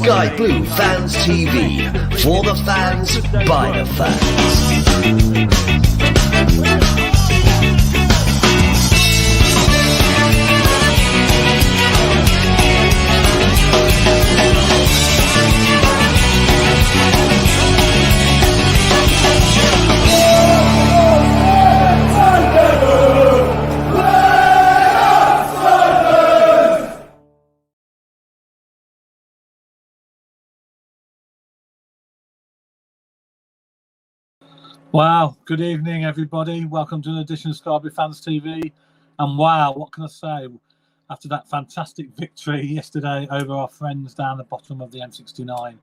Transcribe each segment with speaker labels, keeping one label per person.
Speaker 1: Sky Blue Fans TV. For the fans, by the fans.
Speaker 2: Wow, good evening everybody. Welcome to an edition of Sky Blue Fans TV. And wow, what can I say? After that fantastic victory yesterday over our friends down the bottom of the M69,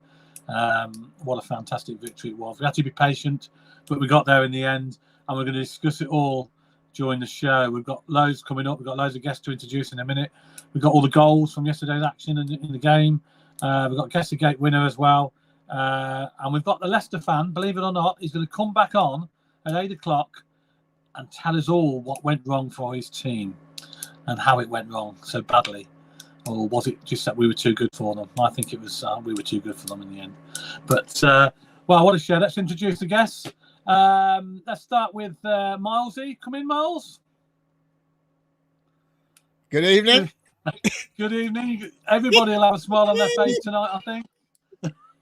Speaker 2: what a fantastic victory it was. We had to be patient, but we got there in the end, and we're going to discuss it all during the show. We've got loads coming up. We've got loads of guests to introduce in a minute. We've got all the goals from yesterday's action in the game. We've got Guess the Gate winner as well. And we've got the Leicester fan, believe it or not, he's going to come back on at 8 o'clock and tell us all what went wrong for his team and how it went wrong so badly. Or was it just that we were too good for them? I think it was we were too good for them in the end. But, well, what a show. Let's introduce the guests. Let's start with Milesy. Come in, Miles.
Speaker 3: Good evening.
Speaker 2: Good evening. Everybody will have a smile on their face tonight, I think.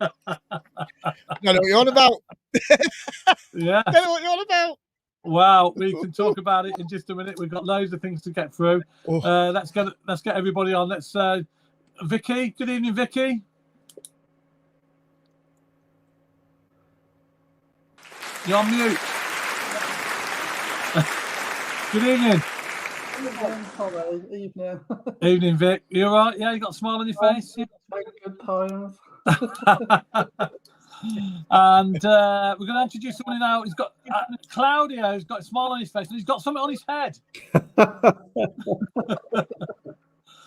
Speaker 3: You know what you're on about.
Speaker 2: Yeah.
Speaker 3: You know what you're on about.
Speaker 2: Wow, we can talk about it in just a minute. We've got loads of things to get through. Let's get everybody on. Let's Vicky. Good evening, Vicky. You're on mute. Good evening.
Speaker 4: Hello, evening.
Speaker 2: Evening, Vic. You all right? Yeah, you got a smile on your face?
Speaker 4: Good times.
Speaker 2: And we're going to introduce someone now. He's got Claudio's got a smile on his face, and he's got something on his head.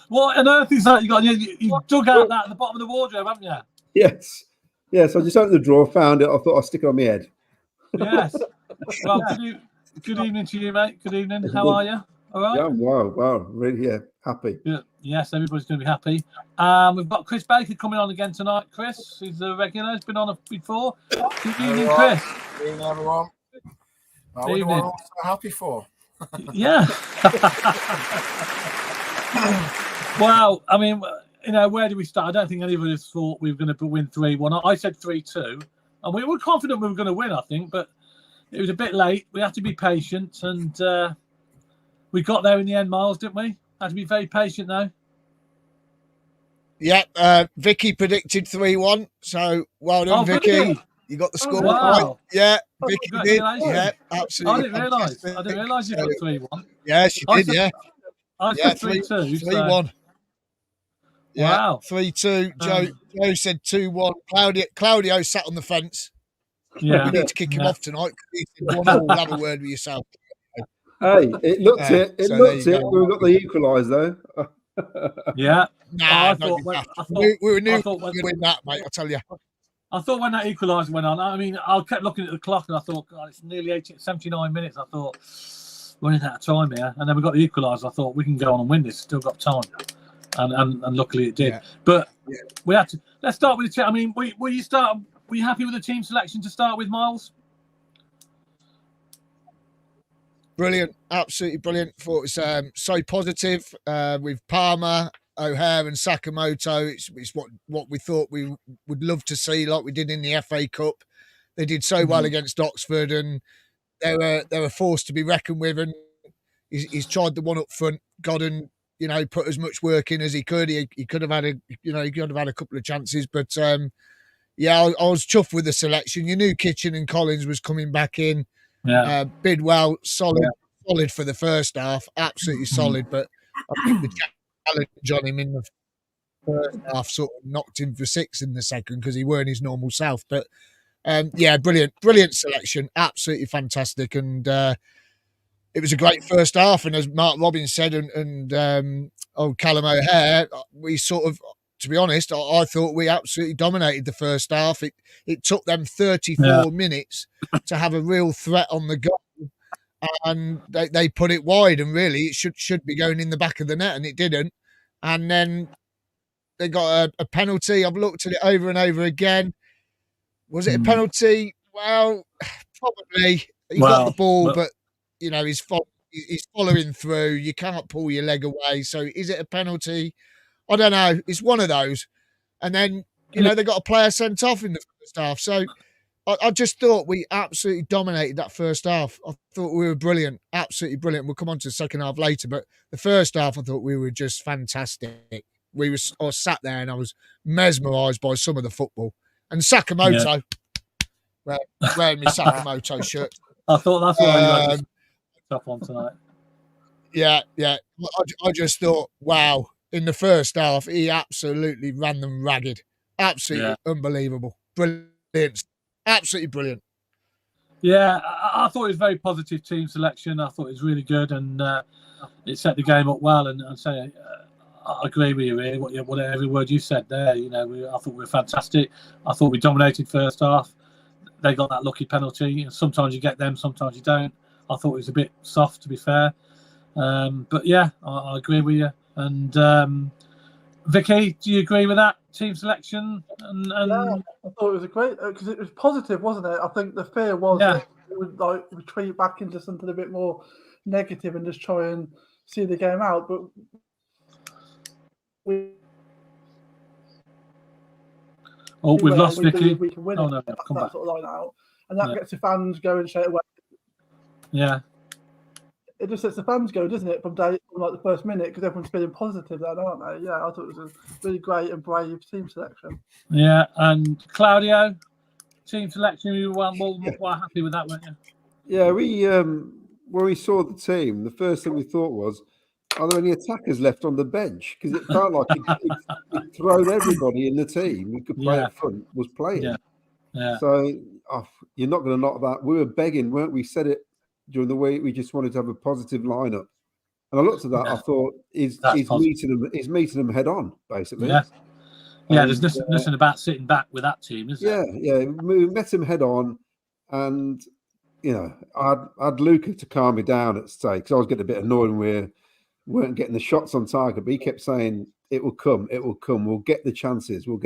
Speaker 2: What on earth is that? You dug out that at the bottom of the wardrobe, haven't you?
Speaker 5: Yes. Yes, I just opened the drawer, found it. I thought I'd stick it on my head.
Speaker 2: Yes. Well, good evening to you, mate. Good evening. How are you? All right?
Speaker 5: Yeah, wow. Really, happy.
Speaker 2: Yeah. Yes, everybody's going to be happy. We've got Chris Baker coming on again tonight. Chris, he's a regular. He's been on before. Good evening, Chris.
Speaker 6: Good evening, everyone. I wonder what I'm so happy for.
Speaker 2: Yeah. Well, I mean, where do we start? I don't think any of us thought we were going to win 3-1. I said 3-2. And we were confident we were going to win, I think, but it was a bit late. We had to be patient, and we got there in the end, Miles, didn't we? Had to be very patient, though.
Speaker 3: Yeah, Vicky predicted 3-1, so well done, Vicky.
Speaker 2: Really?
Speaker 3: You got the score
Speaker 2: wow.
Speaker 3: right. Yeah, Vicky did. Yeah, absolutely.
Speaker 2: I didn't realise you got 3-1.
Speaker 3: Yeah, she did, yeah.
Speaker 2: I said 3-2.
Speaker 3: 3-1. Yeah,
Speaker 2: wow.
Speaker 3: 3-2. Joe said 2-1. Claudio sat on the fence.
Speaker 2: Yeah.
Speaker 3: We need to kick him off tonight. He said 1-1. Have a word with yourself.
Speaker 5: Hey, it looked it. It
Speaker 3: so
Speaker 5: looked it. We got the equaliser though.
Speaker 2: Yeah.
Speaker 3: Nah, we knew we were going to win that, mate. I tell you.
Speaker 2: I thought when that equaliser went on, I mean, I kept looking at the clock and I thought, God, it's nearly 79 minutes. I thought, we're running out of time here. And then we got the equaliser. I thought, we can go on and win this. Still got time. And luckily it did. Yeah. But we had to. Let's start with the team. I mean, were you happy with the team selection to start with, Miles?
Speaker 3: Brilliant, absolutely brilliant. Thought it was so positive with Palmer, O'Hare, and Sakamoto. It's what we thought we would love to see, like we did in the FA Cup. They did so well against Oxford, and they were forced to be reckoned with. And he's tried the one up front. Godden, put as much work in as he could. He could have had a couple of chances, but I was chuffed with the selection. You knew Kitchen and Collins was coming back in.
Speaker 2: Yeah.
Speaker 3: Bidwell, solid for the first half, absolutely solid. But I think the challenge on him in the first half sort of knocked him for 6 in the second because he weren't his normal self. But brilliant selection, absolutely fantastic, and it was a great first half. And as Mark Robbins said, and Callum O'Hare, we sort of, to be honest, I thought we absolutely dominated the first half. It took them 34 minutes to have a real threat on the goal, and they put it wide, and really it should be going in the back of the net, and it didn't. And then they got a penalty. I've looked at it over and over again. Was it a penalty? Well, probably. He got the ball, but you know he's following through. You can't pull your leg away. So is it a penalty? I don't know. It's one of those. And then they got a player sent off in the first half. So I just thought we absolutely dominated that first half. I thought we were brilliant, absolutely brilliant. We'll come on to the second half later, but the first half I thought we were just fantastic. I was sat there and I was mesmerised by some of the football. And Sakamoto, wearing my Sakamoto shirt.
Speaker 2: I thought that's why you had this stuff on tonight.
Speaker 3: Yeah. I just thought, wow. In the first half, he absolutely ran them ragged. Absolutely unbelievable. Brilliant. Absolutely brilliant.
Speaker 2: Yeah, I thought it was very positive team selection. I thought it was really good, and it set the game up well. And I agree with you, really. Whatever every word you said there. I thought we were fantastic. I thought we dominated first half. They got that lucky penalty. Sometimes you get them, sometimes you don't. I thought it was a bit soft, to be fair. But yeah, I agree with you. And Vicky, do you agree with that team selection? And
Speaker 4: yeah, I thought it was a great because it was positive, wasn't it? I think the fear was that it would retreat back into something a bit more negative and just try and see the game out. But we've lost Vicky. We can win
Speaker 2: come back.
Speaker 4: Sort of line out, and that gets the fans going straight away.
Speaker 2: Yeah.
Speaker 4: It just sets the fans going, doesn't it, from the first minute, because everyone's feeling positive then, aren't they? Yeah, I thought it was a really great and brave team selection.
Speaker 2: Yeah, and Claudio, team selection, you were more happy with that, weren't you?
Speaker 5: Yeah, when we saw the team, the first thing we thought was, are there any attackers left on the bench? Because it felt like he'd thrown everybody in the team who could play up front was playing.
Speaker 2: Yeah.
Speaker 5: So you're not going to knock that. We were begging, weren't we? Said it during the week. We just wanted to have a positive lineup, and I looked at that. I thought he's meeting them head on, basically.
Speaker 2: Yeah. There's nothing about sitting back with that team, is there?
Speaker 5: Yeah. We met him head on, and I had Luca to calm me down at stake because I was getting a bit annoyed when we weren't getting the shots on target. But he kept saying, "It will come. We'll get the chances. And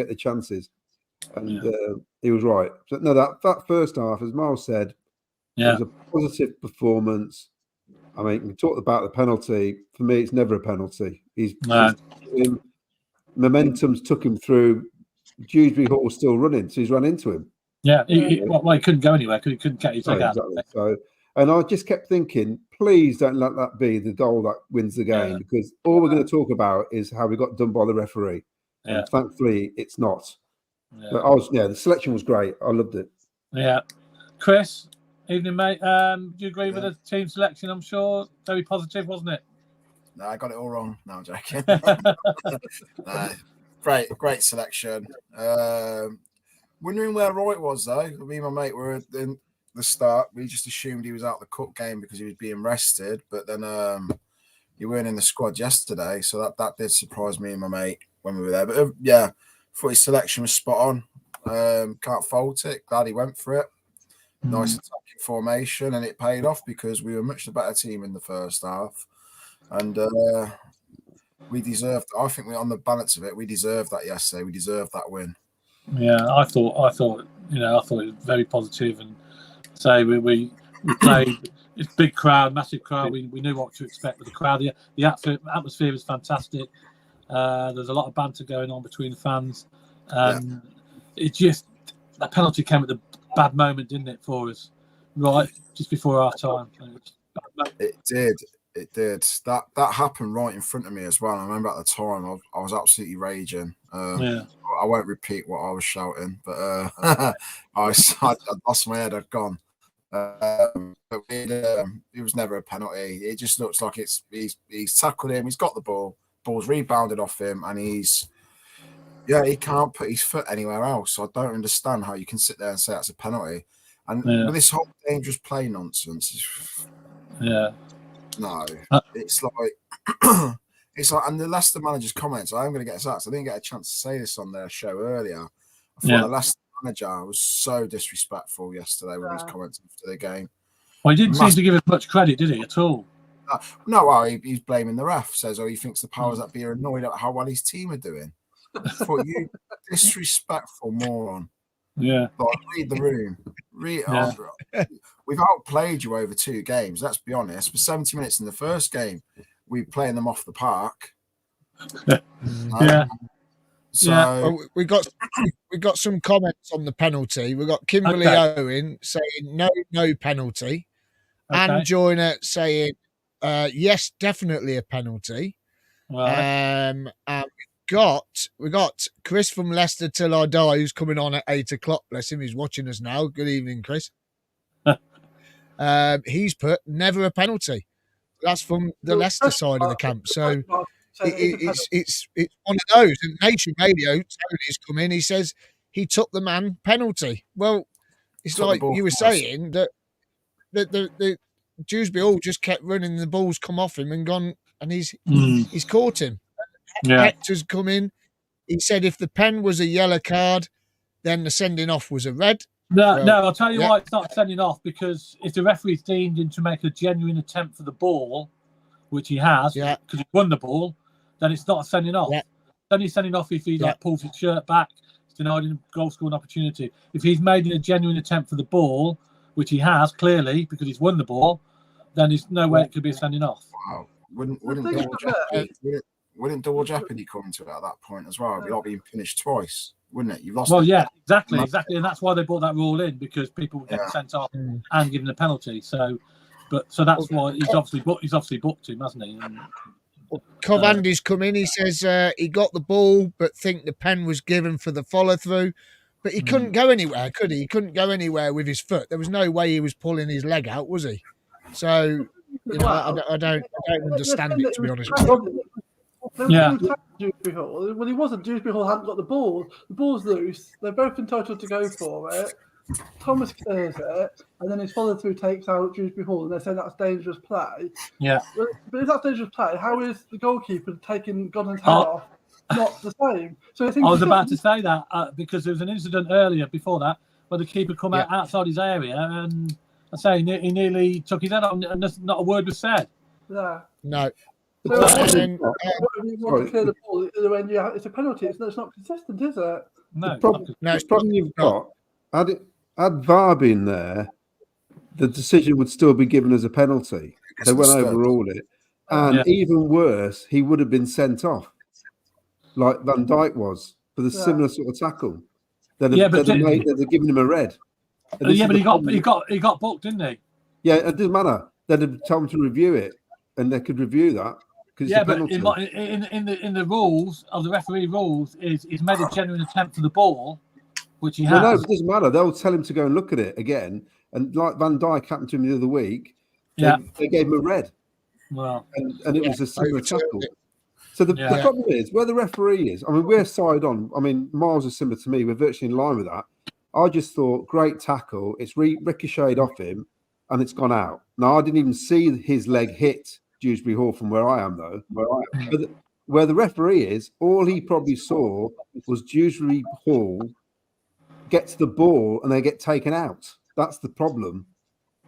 Speaker 5: he was right. So, no, that first half, as Miles said. It was a positive performance. I mean, we talked about the penalty. For me, it's never a penalty. Momentum's took him through. Dewsbury Hall was still running, so he's run into him.
Speaker 2: Yeah, he couldn't go anywhere because he couldn't get his leg out.
Speaker 5: Exactly. So, and I just kept thinking, please don't let that be the goal that wins the game, because all we're going to talk about is how we got done by the referee.
Speaker 2: Yeah.
Speaker 5: And thankfully, it's not.
Speaker 2: Yeah.
Speaker 5: But the selection was great. I loved it.
Speaker 2: Yeah, Chris. Evening, mate. Do you agree with the team selection? I'm sure very positive, wasn't it?
Speaker 6: No, I got it all wrong. No, I'm joking. Great selection. Wondering where Roy was though. Me and my mate were in the start. We just assumed he was out the cup game because he was being rested, but then he weren't in the squad yesterday, so that did surprise me and my mate when we were there. But thought his selection was spot on. Can't fault it. Glad he went for it. Nice attacking formation, and it paid off because we were much the better team in the first half, and we deserved. I think on the balance of it, we deserved that yesterday. We deserved that win. Yeah,
Speaker 2: I thought it was very positive, and say we played. It's big crowd, massive crowd. We knew what to expect with the crowd. The atmosphere was fantastic. There's a lot of banter going on between the fans. It just that penalty came at the bad moment, didn't it, for us? Right, just before our time.
Speaker 6: It did. That happened right in front of me as well. I remember at the time I was absolutely raging. I won't repeat what I was shouting, but I lost my head. I'd gone. But it was never a penalty. It just looks like he's tackled him. He's got the ball's rebounded off him, and he can't put his foot anywhere else. So I don't understand how you can sit there and say that's a penalty. And with this whole dangerous play nonsense, it's like and the Leicester manager's comments. I'm going to get sacked. I didn't get a chance to say this on their show earlier. I thought the Leicester manager was so disrespectful yesterday with his comments after the game.
Speaker 2: Well, he didn't seem to give us much credit, did he, at all?
Speaker 6: No, he's blaming the ref. Says, he thinks the powers that be are annoyed at how well his team are doing. For you disrespectful moron.
Speaker 2: Yeah.
Speaker 6: Like, read the room. We've outplayed you over 2 games. Let's be honest. For 70 minutes in the first game, we were playing them off the park.
Speaker 2: Yeah.
Speaker 6: So
Speaker 3: Well, we got some comments on the penalty. We got Kimberly Owen saying no penalty, and Joyner saying yes, definitely a penalty.
Speaker 2: Right.
Speaker 3: And we got Chris from Leicester Till I Die, who's coming on at 8:00. Bless him, he's watching us now. Good evening, Chris. He's put never a penalty. That's from the Leicester side of the camp. So it's one of those. And Nature Radio, Tony's come in. He says he took the man penalty. Well, it's like you were saying that the Dewsbury Hall just kept running. The ball's come off him and gone, and he's caught him. Hector's come in. He said if the pen was a yellow card, then the sending off was a red.
Speaker 2: No, I'll tell you why it's not sending off, because if the referee's deemed him to make a genuine attempt for the ball, which he has, because he won the ball, then it's not sending off. Yeah. Then he's sending off if he pulls his shirt back, it's denied him a goal scoring opportunity. If he's made a genuine attempt for the ball, which he has clearly because he's won the ball, then there's no way it could be a sending off.
Speaker 6: Wow. Wouldn't double jeopardy come to it at that point as well? It'd be like being punished twice, wouldn't it? You've lost.
Speaker 2: Well, yeah, exactly, and that's why they brought that rule in, because people would get sent off and given a penalty. So that's why he's obviously booked him, hasn't he?
Speaker 3: Covandy's come in. He says he got the ball, but think the pen was given for the follow through. But he couldn't go anywhere, could he? He couldn't go anywhere with his foot. There was no way he was pulling his leg out, was he? So I don't understand it, to be honest.
Speaker 4: Dewsbury Hall. Well, he wasn't. Dewsbury Hall hadn't got the ball. The ball's loose. They're both entitled to go for it. Thomas clears it, and then his follow-through takes out Dewsbury Hall, and they say that's dangerous play.
Speaker 2: Yeah.
Speaker 4: But if that's dangerous play, how is the goalkeeper taking Godwin's head off not the same? So I was
Speaker 2: about to say that because there was an incident earlier before that where the keeper come out outside his area, and I say he nearly took his head off, and not a word was said.
Speaker 4: Yeah.
Speaker 3: No.
Speaker 4: So you want to clear the ball when it's a penalty. It's not consistent, is it?
Speaker 2: No.
Speaker 5: The problem you've got, had VAR been there, the decision would still be given as a penalty. They won't overrule it. And even worse, he would have been sent off, like Van Dijk was, for the similar sort of tackle. They'd have given him a red.
Speaker 2: But he got booked, didn't he?
Speaker 5: Yeah, it doesn't matter. They'd have told him to review it, and they could review that.
Speaker 2: Yeah, but in the rules of the referee rules, he's made a genuine attempt for the ball, which he has.
Speaker 5: No, it doesn't matter. They'll tell him to go and look at it again. And like Van Dijk happened to him the other week, they gave him a red.
Speaker 2: Well,
Speaker 5: and it was a similar tackle. So the problem is where the referee is. I mean, we're side on. I mean, Miles is similar to me. We're virtually in line with that. I just thought, great tackle. It's ricocheted off him, and it's gone out. Now, I didn't even see his leg hit Dewsbury Hall from where I am, though. But where the referee is, all he probably saw was Dewsbury Hall get to the ball and they get taken out. That's the problem.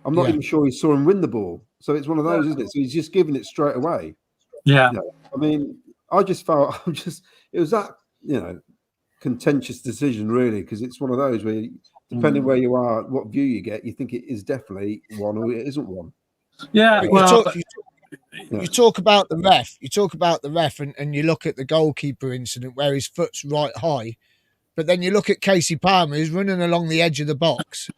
Speaker 5: I'm not even sure he saw him win the ball. So it's one of those, isn't it? So he's just giving it straight away.
Speaker 2: Yeah.
Speaker 5: I mean, I just felt it was that, contentious decision, really, because it's one of those where, depending where you are, what view you get, you think it is definitely one or it isn't one.
Speaker 2: Yeah.
Speaker 3: You talk about the ref. You talk about the ref, and you look at the goalkeeper incident where his foot's right high, but then you look at Casey Palmer, who's running along the edge of the box,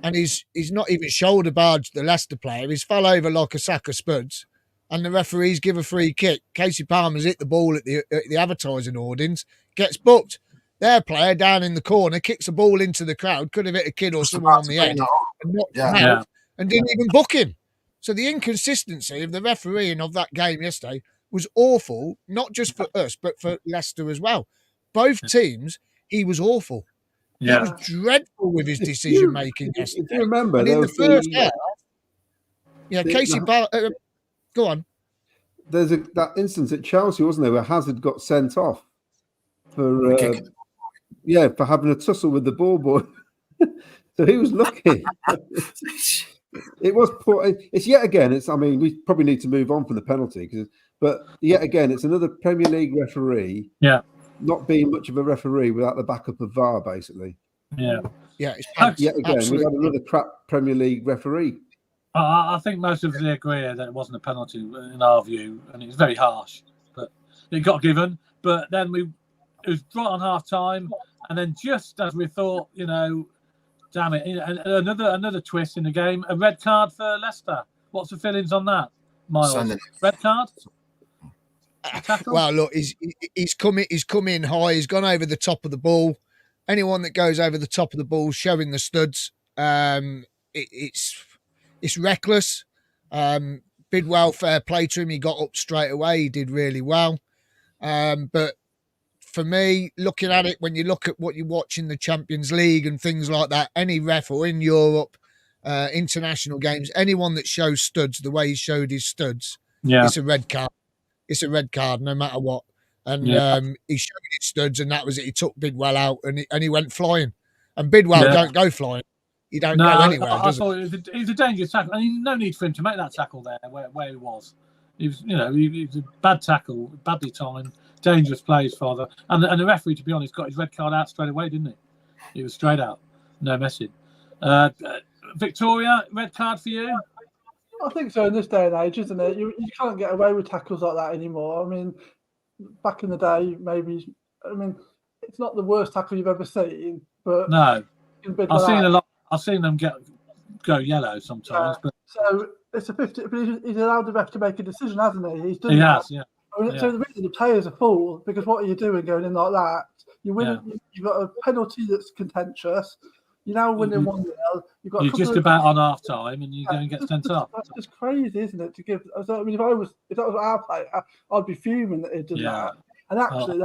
Speaker 3: and he's not even shoulder barged the Leicester player. He's fell over like a sack of spuds, and the referees give a free kick. Casey Palmer's hit the ball at the advertising hoardings, gets booked. Their player down in the corner kicks a ball into the crowd, could have hit a kid or someone on the head, and knocked him out, and didn't even book him. So the inconsistency of the refereeing of that game yesterday was awful, not just for us, but for Leicester as well. Both teams, he was awful. Yeah. He was dreadful with his decision-making yesterday.
Speaker 5: If you remember,
Speaker 3: and in the first half, Casey Palmer, go on.
Speaker 5: There's that instance at Chelsea, wasn't there, where Hazard got sent off for having a tussle with the ball boy. So he was lucky. It was poor. It's yet again. We probably need to move on from the penalty, but yet again, it's another Premier League referee not being much of a referee without the backup of VAR, basically.
Speaker 2: Yeah.
Speaker 3: It's
Speaker 5: Yet again,
Speaker 3: absolutely.
Speaker 5: we've had another crap Premier League referee.
Speaker 2: I think most of us agree that it wasn't a penalty in our view, and it's very harsh. But it got given. But then it was right on half time, and then just as we thought, damn it, another twist in the game, a red card for Leicester. What's the feelings on that, Miles? Red card?
Speaker 3: Well, look, he's come in high. He's gone over the top of the ball. Anyone that goes over the top of the ball, showing the studs, it's reckless. Bidwell, fair play to him. He got up straight away. He did really well. But for me, looking at it, when you look at what you watch in the Champions League and things like that, any ref or in Europe, international games, anyone that shows studs the way he showed his studs, it's a red card. It's a red card no matter what. And he showed his studs, and that was it. He took Bidwell out, and he went flying. And Bidwell don't go flying. He don't go anywhere. I thought
Speaker 2: it was a dangerous tackle, and no need for him to make that tackle there where he was. He was, he was a bad tackle, badly timed, dangerous play his father, and the referee, to be honest, got his red card out straight away, didn't he? He was straight out, no messing. Victoria, red card for you?
Speaker 4: I think so in this day and age, isn't it? You can't get away with tackles like that anymore. I mean, back in the day, maybe. I mean, it's not the worst tackle you've ever seen, but
Speaker 2: no, I've seen a lot. I've seen them go yellow sometimes. But
Speaker 4: so it's a 50. But he's allowed the ref to make a decision, hasn't he? He's done.
Speaker 2: He has, yeah.
Speaker 4: I mean, so the reason the player's a fool because what are you doing going in like that? You win. Yeah. You've got a penalty that's contentious. You're now winning 1-0.
Speaker 2: You're just about on half time, and you're going to get sent off.
Speaker 4: That's just crazy, isn't it? To give. I mean, if that was our player, I'd be fuming that he'd done that. And actually,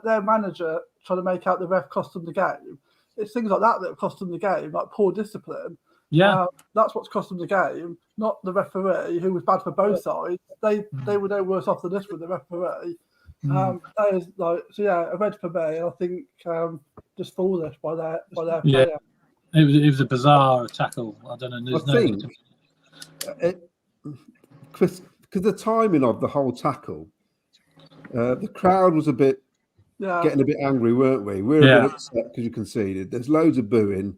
Speaker 4: their manager trying to make out the ref cost them the game. It's things like that cost them the game, like poor discipline.
Speaker 2: Yeah,
Speaker 4: that's what's cost them the game, not the referee, who was bad for both sides. They were no worse off than this with the referee. That is a red for me. I think just foolish by their player.
Speaker 2: It was a bizarre tackle. I don't know.
Speaker 5: Because the timing of the whole tackle, the crowd was a bit getting a bit angry, weren't we? We were a bit upset because you conceded. There's loads of booing.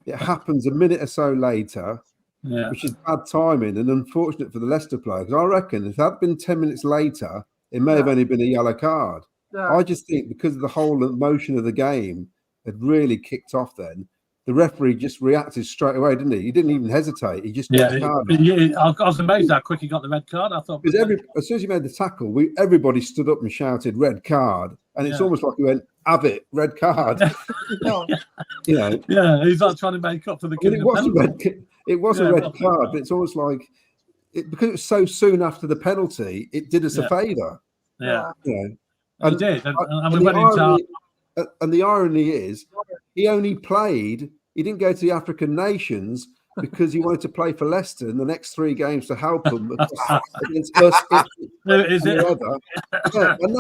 Speaker 5: It happens a minute or so later, which is bad timing and unfortunate for the Leicester player. Because I reckon if that had been 10 minutes later, it may have only been a yellow card. I just think because of the whole motion of the game had really kicked off then, the referee just reacted straight away, didn't he? He didn't even hesitate. He just got the card.
Speaker 2: I was amazed how quick he got the red card. I thought
Speaker 5: because as soon as he made the tackle, everybody stood up and shouted red card, and it's almost like he went, "Have it, red card."
Speaker 2: Yeah, he's like trying to make up for the.
Speaker 5: It was a red card, but it's almost like because it was so soon after the penalty, it did us a favour.
Speaker 2: Yeah,
Speaker 5: and
Speaker 2: it did, and we went into.
Speaker 5: And the irony is, he only played. He didn't go to the African nations because he wanted to play for Leicester in the next 3 games to help them against us. And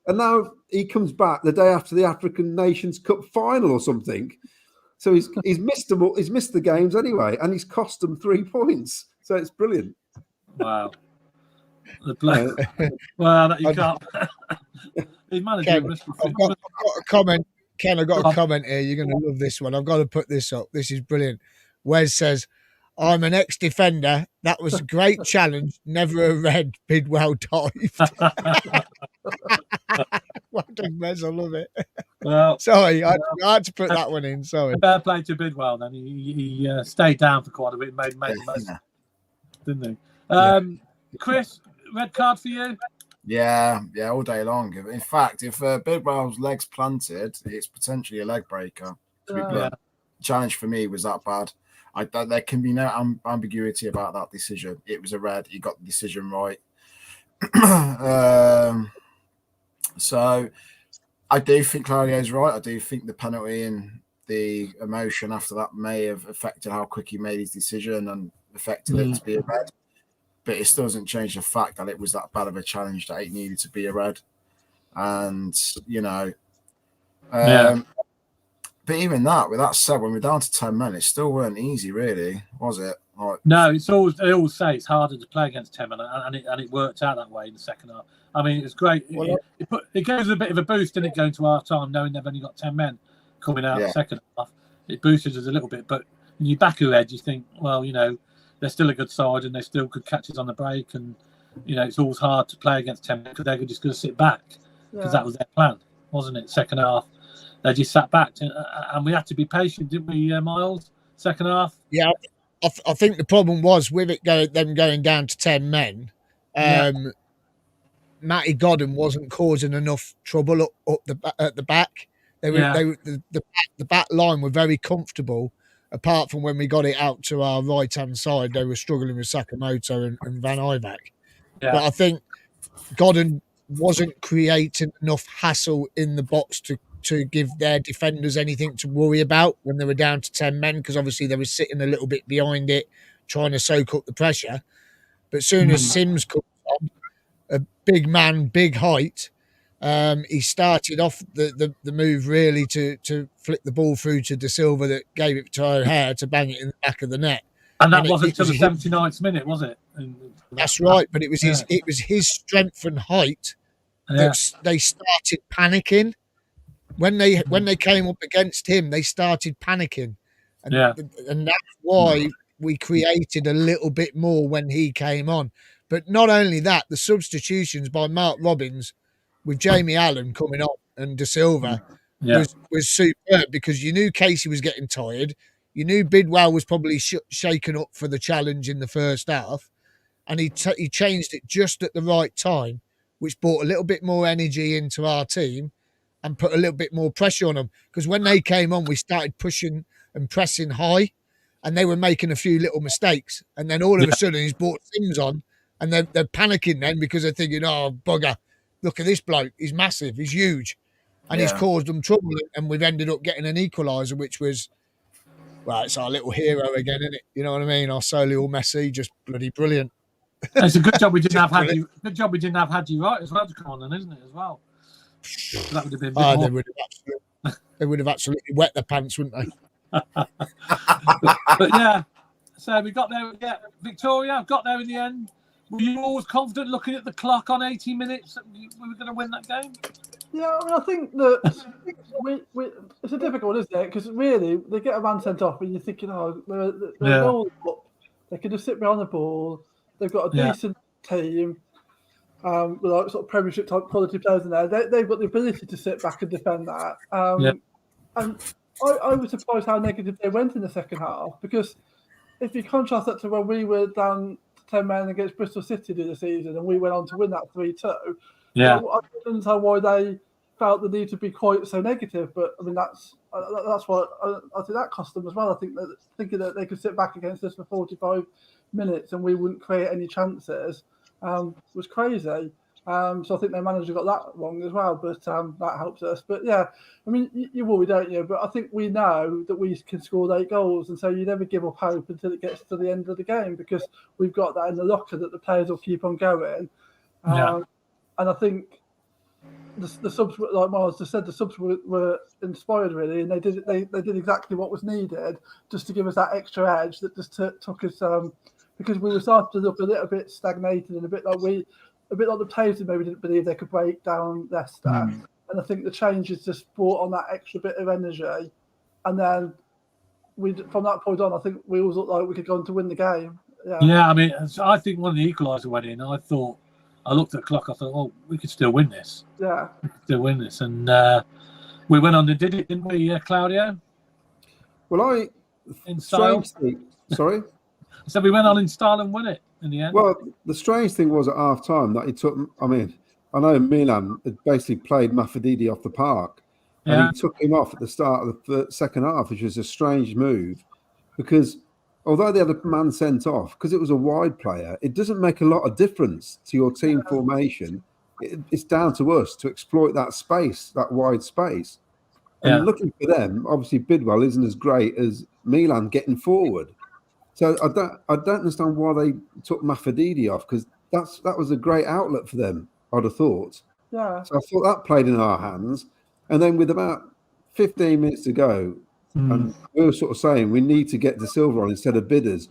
Speaker 5: now he comes back the day after the African Nations Cup final or something. So he's missed them all. He's missed the games anyway, and he's cost them 3 points. So it's brilliant.
Speaker 2: Wow. Well, you can't.
Speaker 3: Ken, I've got a comment. Ken, I've got a comment here. You're going to love this one. I've got to put this up. This is brilliant. Wes says, I'm an ex-defender. That was a great challenge. Never a red. Bidwell dived. Well done, Wes. I love it.
Speaker 2: Well,
Speaker 3: sorry, I had to put that one in. Sorry.
Speaker 2: Fair play to Bidwell then. He stayed down for quite a bit, made the most, didn't he? Chris, red card for you?
Speaker 6: Yeah, all day long. In fact, if Bidwell's legs planted, it's potentially a leg breaker. To be blunt, challenge for me was that bad. There can be no ambiguity about that decision. It was a red. He got the decision right. So I do think Claudio's right. I do think the penalty and the emotion after that may have affected how quick he made his decision and affected it to be a red. But it still doesn't change the fact that it was that bad of a challenge that it needed to be a red. And, but even that, with that said, when we're down to 10 men, it still weren't easy, really, was it? Right.
Speaker 2: No, they always say it's harder to play against 10 men, and it worked out that way in the second half. I mean, it was great. It gives a bit of a boost, didn't it, going to half time, knowing they've only got 10 men coming out the second half. It boosted us a little bit, but in your back of your head, you think, well, they're still a good side and they still good catches on the break, and it's always hard to play against 10 men because they're just going to sit back because that was their plan, wasn't it? Second half, they just sat back, and we had to be patient, didn't we, Miles? Second half,
Speaker 3: I think the problem was with them going down to 10 men. Matty Godden wasn't causing enough trouble at the back. The back line were very comfortable. Apart from when we got it out to our right hand side, they were struggling with Sakamoto and Van Ivak. But I think Godden wasn't creating enough hassle in the box to give their defenders anything to worry about when they were down to 10 men, because obviously they were sitting a little bit behind it, trying to soak up the pressure. But as soon as Sims comes on, a big man, big height, he started off the move really to flick the ball through to De Silva that gave it to O'Hare to bang it in the back of the net.
Speaker 2: And that wasn't until the 79th minute, was it?
Speaker 3: That's right, but it was his strength and height that they started panicking. When they came up against him, they started panicking. And that's why we created a little bit more when he came on. But not only that, the substitutions by Mark Robbins with Jamie Allen coming on and De Silva was superb, because you knew Casey was getting tired. You knew Bidwell was probably shaken up for the challenge in the first half. And he changed it just at the right time, which brought a little bit more energy into our team and put a little bit more pressure on them. Because when they came on, we started pushing and pressing high, and they were making a few little mistakes. And then all of a sudden, he's brought Sims on, and they're panicking then because they're thinking, oh, bugger, look at this bloke. He's massive. He's huge. And he's caused them trouble. And we've ended up getting an equaliser, which was, well, it's our little hero again, isn't it? You know what I mean? Our Solihull Messi, just bloody brilliant.
Speaker 2: It's a good job we didn't have Hadji. Good job we didn't have Hadji right as well to come on, then, isn't it? As well, so that would have been.
Speaker 3: They would have absolutely wet their pants, wouldn't they?
Speaker 2: but yeah, so we got there. Yeah, Victoria got there in the end. Were you always confident looking at the clock on 80 minutes that we were going to win that game?
Speaker 4: Yeah, I mean, I think that it's a difficult one, isn't it? Because really, they get a man sent off, and you're thinking, oh, they're all up. They can just sit behind the ball. They've got a decent team with like sort of Premiership type quality players in there. They've got the ability to sit back and defend that. And I was surprised how negative they went in the second half, because if you contrast that to when we were down to 10 men against Bristol City the season and we went on to win that 3-2, I don't understand why they felt the need to be quite so negative. But I mean, that's what I think that cost them as well. I think that thinking that they could sit back against us for 45 minutes and we wouldn't create any chances was crazy. So I think their manager got that wrong as well, but that helps us. But yeah, I mean, you worry, don't you? But I think we know that we can score 8 goals, and so you never give up hope until it gets to the end of the game, because we've got that in the locker that the players will keep on going. And I think the subs, like Miles just said, the subs were inspired really, and they did exactly what was needed just to give us that extra edge that just took us because we were starting to look a little bit stagnated and a bit like the players maybe didn't believe they could break down Leicester. And I think the changes just brought on that extra bit of energy, and then from that point on, I think we always looked like we could go on to win the game. Yeah,
Speaker 2: I mean, I think when the equaliser went in, I looked at the clock, I thought, oh, we could still win this.
Speaker 4: Yeah.
Speaker 2: We could still win this. And we went on and did it, didn't we, Claudio?
Speaker 5: Well,
Speaker 2: in style.
Speaker 5: Sorry?
Speaker 2: So we went on in style and won it in the end.
Speaker 5: Well, the strange thing was at half time that he took, I mean, I know Milan had basically played Mafididi off the park, and he took him off at the start of the second half, which was a strange move, because although they had a man sent off, because it was a wide player, it doesn't make a lot of difference to your team formation. It's down to us to exploit that space, that wide space. And looking for them, obviously Bidwell isn't as great as Milan getting forward. So I don't understand why they took Mafididi off, because that was a great outlet for them, I'd have thought.
Speaker 4: Yeah.
Speaker 5: So I thought that played in our hands. And then with about 15 minutes to go, and we were sort of saying we need to get De Silva on instead of Bidders.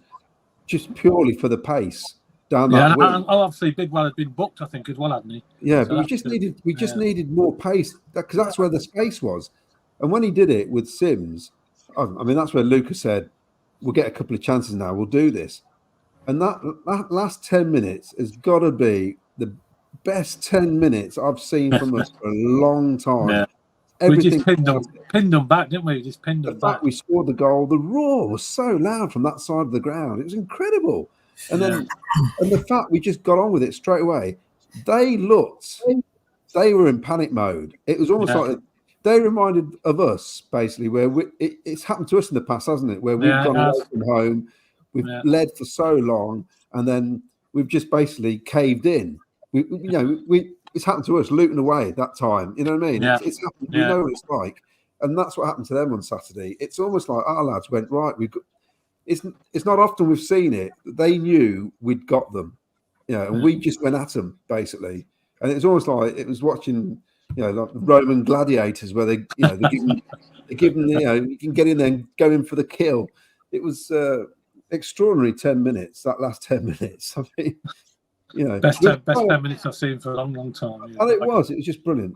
Speaker 5: just purely for the pace down that
Speaker 2: and
Speaker 5: wing.
Speaker 2: obviously Bidwell had been booked, I think, as well, hadn't he?
Speaker 5: Yeah,
Speaker 2: So
Speaker 5: but we just needed more pace because that's where the space was. And when he did it with Sims, I mean, that's where Lucas said, "We'll get a couple of chances now. We'll do this." And that last 10 minutes has got to be the best 10 minutes I've seen from us for a long time.
Speaker 2: Yeah.
Speaker 5: Everything
Speaker 2: we just pinned them back, didn't we? We just pinned them back.
Speaker 5: The fact we scored the goal, the roar was so loud from that side of the ground. It was incredible. And then and the fact we just got on with it straight away. They were in panic mode. It was almost like they reminded of us, basically, where it's happened to us in the past, hasn't it? Where we've gone away from home, we've led for so long, and then we've just basically caved in. It's happened to us, looting away at that time. You know what I mean? It's happened. We know what it's like, and that's what happened to them on Saturday. It's almost like our lads went right. It's not often we've seen it. They knew we'd got them, and we just went at them basically. And it was almost like it was watching, like Roman gladiators, where they give them, you can get in there and go in for the kill. It was extraordinary 10 minutes. That last 10 minutes. I mean.
Speaker 2: Best 10 minutes I've seen for a long, long time.
Speaker 5: Yeah. And it was just brilliant,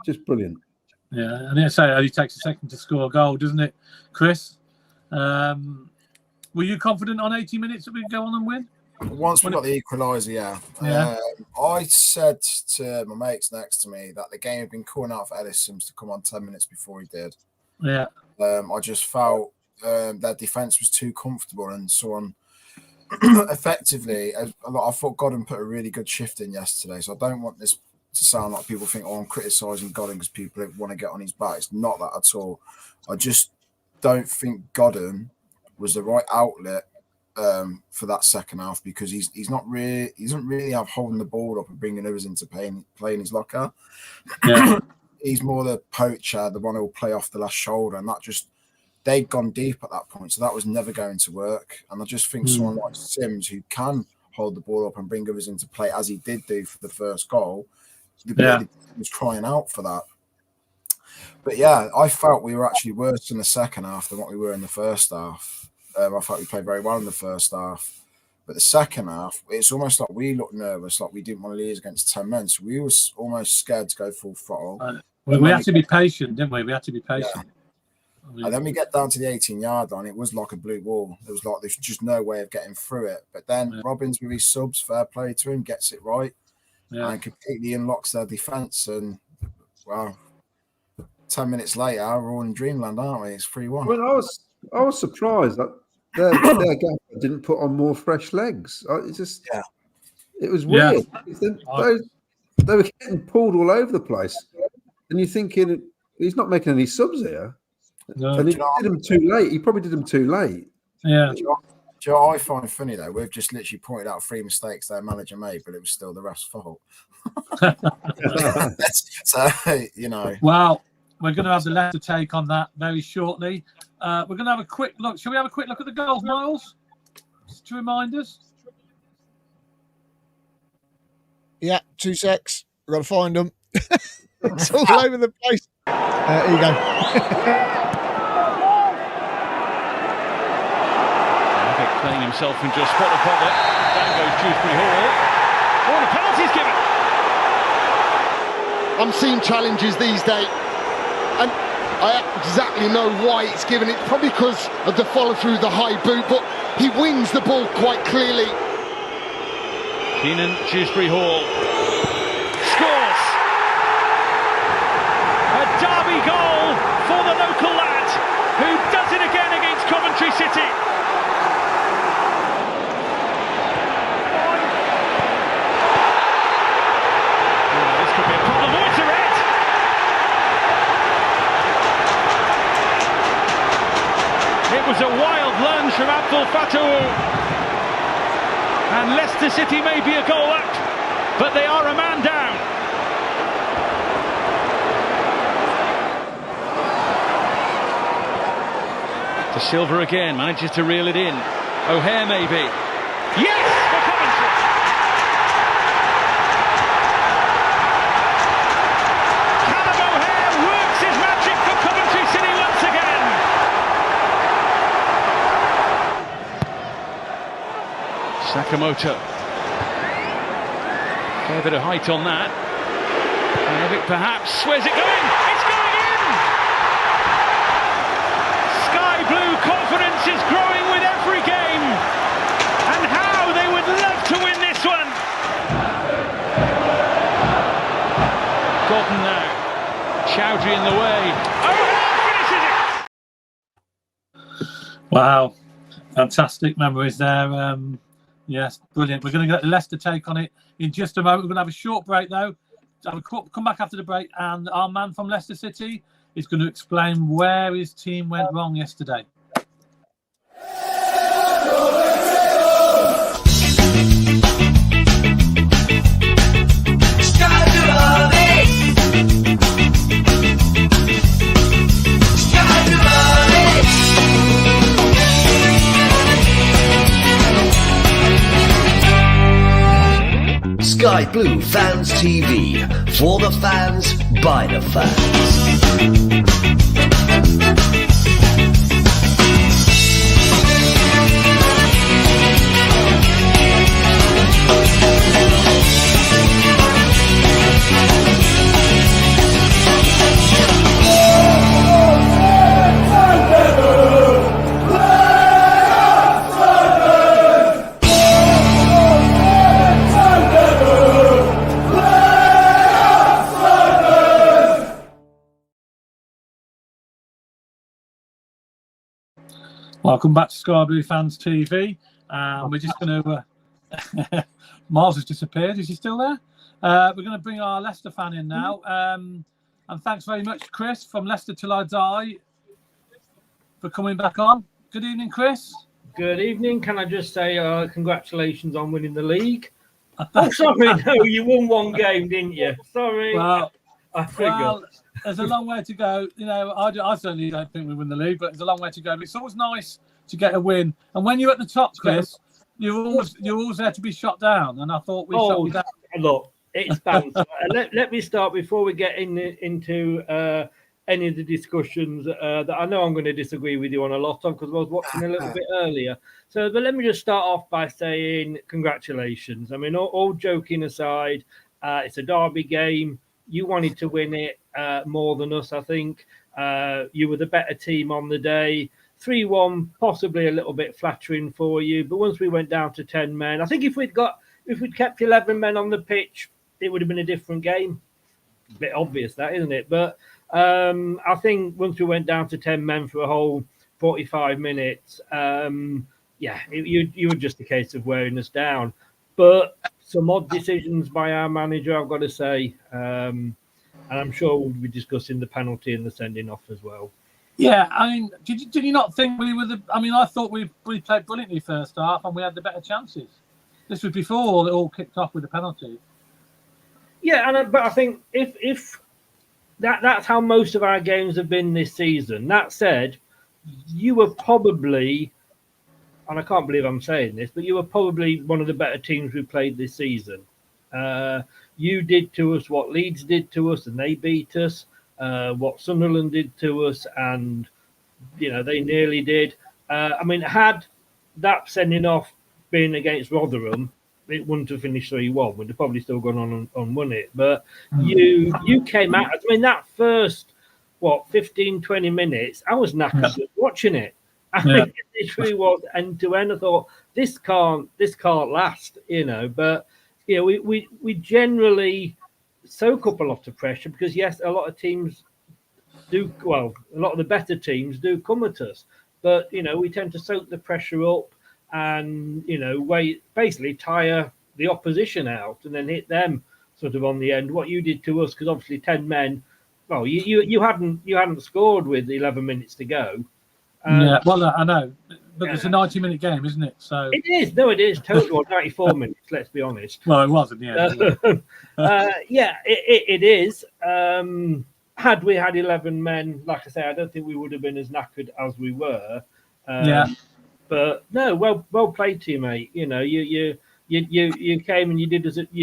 Speaker 2: Yeah, and it only takes a second to score a goal, doesn't it, Chris? Were you confident on 80 minutes that we'd go on and win?
Speaker 6: Once we got the equaliser, I said to my mates next to me that the game had been calling out for Ellis Sims to come on 10 minutes before he did.
Speaker 2: Yeah.
Speaker 6: I just felt their defence was too comfortable and so on. Effectively, I thought Godden put a really good shift in yesterday, so I don't want this to sound like people think, I'm criticising Godden because people want to get on his back. It's not that at all. I just don't think Godden was the right outlet for that second half because he doesn't really have holding the ball up and bringing others into playing his locker. Yeah. He's more the poacher, the one who will play off the last shoulder, and that just they'd gone deep at that point, so that was never going to work. And I just think someone like Sims, who can hold the ball up and bring others into play, as he did do for the first goal, was crying out for that. But I felt we were actually worse in the second half than what we were in the first half. I thought we played very well in the first half. But the second half, it's almost like we looked nervous, like we didn't want to lose against 10 men. So we were almost scared to go full throttle.
Speaker 2: We had to be patient, didn't we? We had to be patient.
Speaker 6: Yeah. And then we get down to the 18-yard line. It was like a blue wall. There was there's just no way of getting through it. But then Robbins, with his subs, fair play to him, gets it right and completely unlocks their defence. And, 10 minutes later, we're all in dreamland, aren't we? It's 3-1.
Speaker 5: Well, I was surprised that their gaffer didn't put on more fresh legs. It was weird. They were getting pulled all over the place. And you're thinking, he's not making any subs here. No. And he did them too late. He probably did them too late.
Speaker 2: Yeah.
Speaker 6: Do you know what I find funny, though? We've just literally pointed out 3 mistakes their manager made, but it was still the ref's fault.
Speaker 2: Well, we're going to have the Leicester take on that very shortly. We're going to have a quick look. Shall we have a quick look at the goals, Miles? Just to remind us.
Speaker 3: Yeah, 2 secs. We've got to find them. It's all over the place. Here you go.
Speaker 7: Playing himself into a spot of bother. Down goes Dewsbury Hall. Oh, the penalty's given.
Speaker 8: I'm seeing challenges these days, and I exactly know why it's given. It's probably because of the follow through, the high boot, but he wins the ball quite clearly.
Speaker 7: Keenan Dewsbury Hall scores a derby goal for the local lad, who does it again against Coventry City. It was a wild lunge from Abdul Fattah, and Leicester City may be a goal out, but they are a man down. De Silva again manages to reel it in. O'Hare maybe. Yes, for Coventry. Callum O'Hare works his magic for Coventry City once again. Sakamoto. Fair bit of height on that. Evic perhaps. Where's it going? It's going in! Sky Blue confidence is growing with every game. And how they would love to win this one. Gordon now. Chowdhury in the way. Finishes it!
Speaker 2: Wow, fantastic memories there. Yes, brilliant. We're going to get Leicester take on it in just a moment. We're going to have a short break though. Come back after the break, and our man from Leicester City is going to explain where his team went wrong yesterday.
Speaker 1: Sky Blue Fans TV, for the fans, by the fans.
Speaker 2: Welcome back to Sky Blue Fans TV. We're just going to... Miles has disappeared. Is he still there? We're going to bring our Leicester fan in now. And thanks very much, Chris, from Leicester Till I Die, for coming back on. Good evening, Chris.
Speaker 9: Good evening. Can I just say congratulations on winning the league? Oh, sorry. No, you won one game, didn't you? Sorry.
Speaker 2: Well,
Speaker 9: I forgot.
Speaker 2: Well, there's a long way to go. You know, I certainly don't think we win the league, but there's a long way to go. But it's always nice to get a win. And when you're at the top, Chris, you're always there to be shot down. And I thought we shot you down.
Speaker 9: Look, it's banter. let me start before we get into any of the discussions that I know I'm going to disagree with you on a lot of, because I was watching a little bit earlier. So, but let me just start off by saying congratulations. I mean, all joking aside, it's a derby game. You wanted to win it more than us, I think. You were the better team on the day. 3-1, possibly a little bit flattering for you. But once we went down to 10 men, I think if we'd kept 11 men on the pitch, it would have been a different game. A bit obvious, that, isn't it? But I think once we went down to 10 men for a whole 45 minutes, you were just a case of wearing us down. But some odd decisions by our manager, I've got to say. And I'm sure we'll be discussing the penalty and the sending off as well.
Speaker 2: Yeah, I mean, did you not think we were I thought we played brilliantly first half and we had the better chances. This was before it all kicked off with the penalty.
Speaker 9: Yeah, but I think if that's how most of our games have been this season. That said, you were probably, and I can't believe I'm saying this, but you were probably one of the better teams we played this season. You did to us what Leeds did to us, and they beat us. What Sunderland did to us, and they nearly did. I mean, had that sending off been against Rotherham, it wouldn't have finished 3-1. We'd have probably still gone on and won it. But you came out. I mean, that first 15-20 minutes, I was knackered watching it. I mean, it literally was end to end. I thought this can't last, But we generally soak up a lot of pressure because yes, a lot of teams do. Well, a lot of the better teams do come at us, but we tend to soak the pressure up and basically tire the opposition out and then hit them sort of on the end. What you did to us, because obviously 10 men. Well, you hadn't scored with 11 minutes to go.
Speaker 2: Yeah, well, I know, but it's a 90-minute game, isn't it? So
Speaker 9: it is. No, it is total 94 minutes. Let's be honest.
Speaker 2: Well, it wasn't. Yeah.
Speaker 9: It is. Had we had 11 men, like I say, I don't think we would have been as knackered as we were. But no, well played to you, mate. You came and you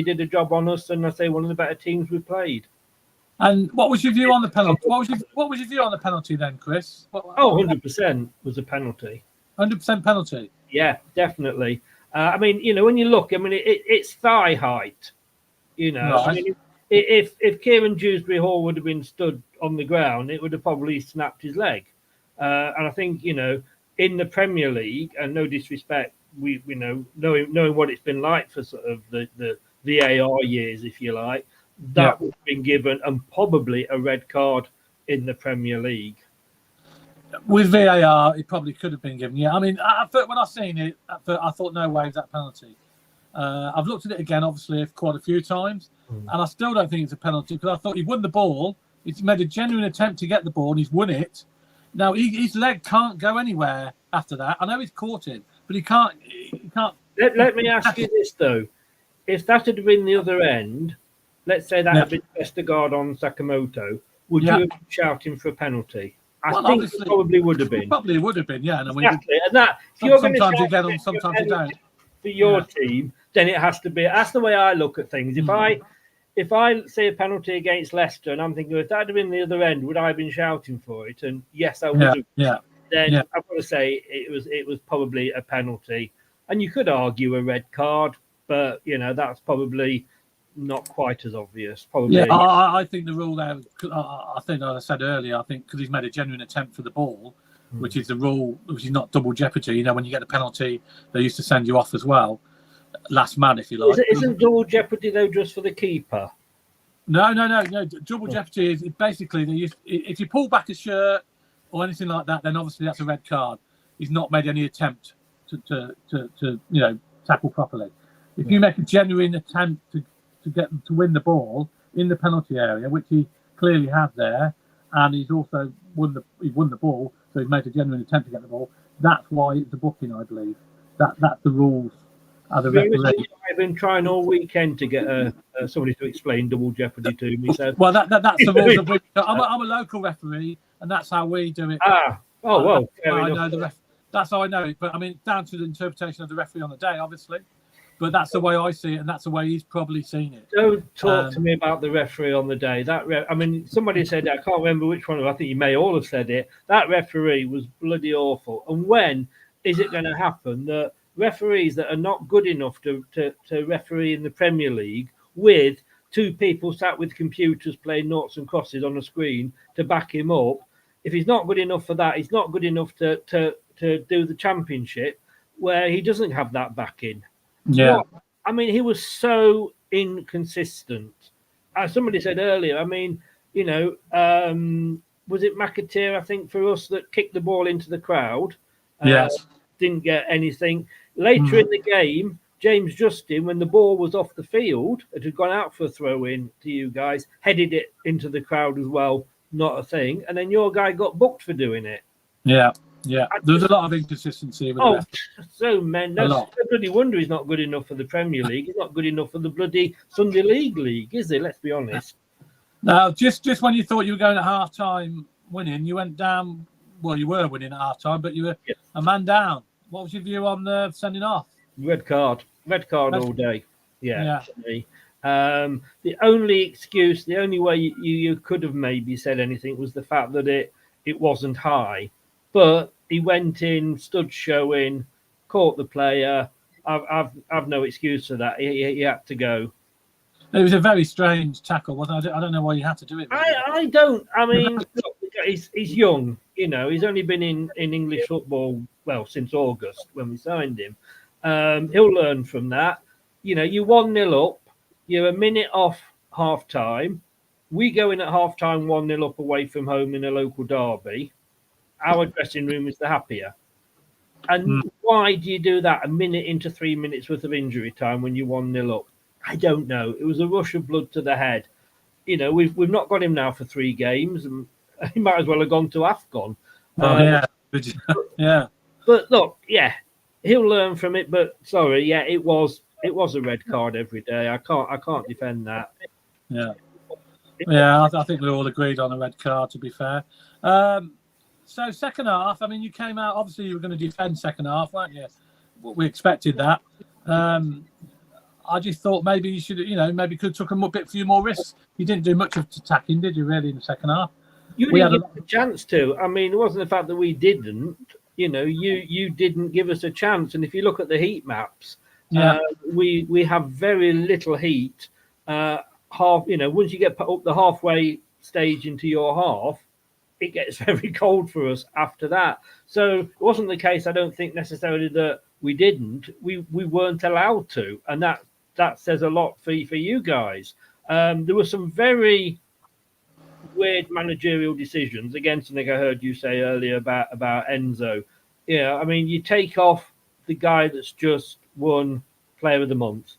Speaker 9: did a job on us, and I say one of the better teams we played.
Speaker 2: And what was your view on the penalty? What was your view on the penalty then, Chris?
Speaker 9: 100% was a penalty.
Speaker 2: 100% penalty.
Speaker 9: Yeah, definitely. I mean, when you look, I mean, it's thigh height.
Speaker 2: Right.
Speaker 9: I mean, if Kieran Dewsbury Hall would have been stood on the ground, it would have probably snapped his leg. And I think, in the Premier League, and no disrespect, we knowing what it's been like for sort of the VAR years, if you like, that would have been given, and probably a red card in the Premier League.
Speaker 2: With VAR, it probably could have been given. Yeah, I mean, when I seen it, I thought no way is that penalty. I've looked at it again, obviously, quite a few times, and I still don't think it's a penalty because I thought he won the ball. He's made a genuine attempt to get the ball, and he's won it. Now his leg can't go anywhere after that. I know he's caught him, but he can't.
Speaker 9: Let me ask you this though: if that had been the other end, let's say that had been Vestergaard on Sakamoto, would you have been shouting for a penalty? I think it probably would have been.
Speaker 2: Probably would have been, yeah.
Speaker 9: Exactly, and that if you're going to
Speaker 2: sometimes you get them, sometimes you don't.
Speaker 9: For your team, then it has to be. That's the way I look at things. If I say a penalty against Leicester, and I'm thinking if that had been the other end, would I have been shouting for it? And yes, I would have.
Speaker 2: Yeah.
Speaker 9: Then I've got to say it was probably a penalty, and you could argue a red card, but that's probably not quite as obvious. Probably.
Speaker 2: Yeah, I think the rule there. I think, as I said earlier, I think because he's made a genuine attempt for the ball, which is the rule, which is not double jeopardy. When you get a penalty, they used to send you off as well. Last man, if you like.
Speaker 9: Isn't double jeopardy though just for the keeper?
Speaker 2: No. Double jeopardy is basically if you pull back a shirt or anything like that, then obviously that's a red card. He's not made any attempt to tackle properly. If you make a genuine attempt to win the ball in the penalty area, which he clearly has there, and he's also won the ball, so he's made a genuine attempt to get the ball. That's why it's a booking, I believe. That's the rules. I've
Speaker 9: been trying all weekend to get somebody to explain double jeopardy to me. So.
Speaker 2: Well, that's the rules of it. I'm a local referee, and that's how we do it. That's how I know it. But I mean, down to the interpretation of the referee on the day, obviously. But that's the way I see it, and that's the way he's probably seen it.
Speaker 9: Don't talk to me about the referee on the day. Somebody said that. I can't remember which one. I think you may all have said it. That referee was bloody awful. And when is it going to happen that referees that are not good enough to referee in the Premier League with two people sat with computers playing noughts and crosses on a screen to back him up, if he's not good enough for that, he's not good enough to do the Championship where he doesn't have that backing.
Speaker 2: Yeah.
Speaker 9: I mean, he was so inconsistent. As somebody said earlier, I mean, was it McAteer, I think, for us that kicked the ball into the crowd?
Speaker 2: Yes.
Speaker 9: Didn't get anything. Later in the game, James Justin, when the ball was off the field, it had gone out for a throw-in to you guys, headed it into the crowd as well, not a thing. And then your guy got booked for doing it.
Speaker 2: Yeah. There's a lot of inconsistency with
Speaker 9: so man, no bloody wonder he's not good enough for the Premier League. He's not good enough for the bloody Sunday League, is he? Let's be honest.
Speaker 2: Now, just when you thought you were going at half-time winning, you went down. Well, you were winning at half-time, but you were a man down. What was your view on the sending off?
Speaker 9: Red card all day. Yeah. The only excuse, the only way you could have maybe said anything was the fact that it wasn't high. But he went in, stood showing, caught the player. I've no excuse for that. He had to go.
Speaker 2: It was a very strange tackle, wasn't it? I don't know why you had to do it.
Speaker 9: I don't. I mean, look, he's young. He's only been in English football, since August when we signed him. He'll learn from that. You 1-0 up. You're a minute off half-time. We go in at half-time 1-0 up away from home in a local derby. Our dressing room is the happier. And why do you do that a minute into 3 minutes worth of injury time when you're 1-0 up? I don't know. It was a rush of blood to the head. We've not got him now for 3 games, and he might as well have gone to AFCON.
Speaker 2: Yeah.
Speaker 9: But look, he'll learn from it. But sorry, it was a red card every day. I can't defend that.
Speaker 2: Yeah. I think we all agreed on a red card. To be fair. So second half, I mean, you came out, obviously you were going to defend second half, weren't you? We expected that. I just thought maybe you should, maybe could have took a few more risks. You didn't do much of attacking, did you, really, in the second half?
Speaker 9: You didn't get a chance to. I mean, it wasn't the fact that we didn't. you didn't give us a chance. And if you look at the heat maps,
Speaker 2: Yeah.
Speaker 9: We have very little heat. Once you get up the halfway stage into your half, it gets very cold for us after that. So it wasn't the case, I don't think, necessarily that we didn't. We weren't allowed to, and that says a lot for you guys. There were some very weird managerial decisions. Again, something I heard you say earlier about Enzo. Yeah, I mean, you take off the guy that's just won Player of the Month.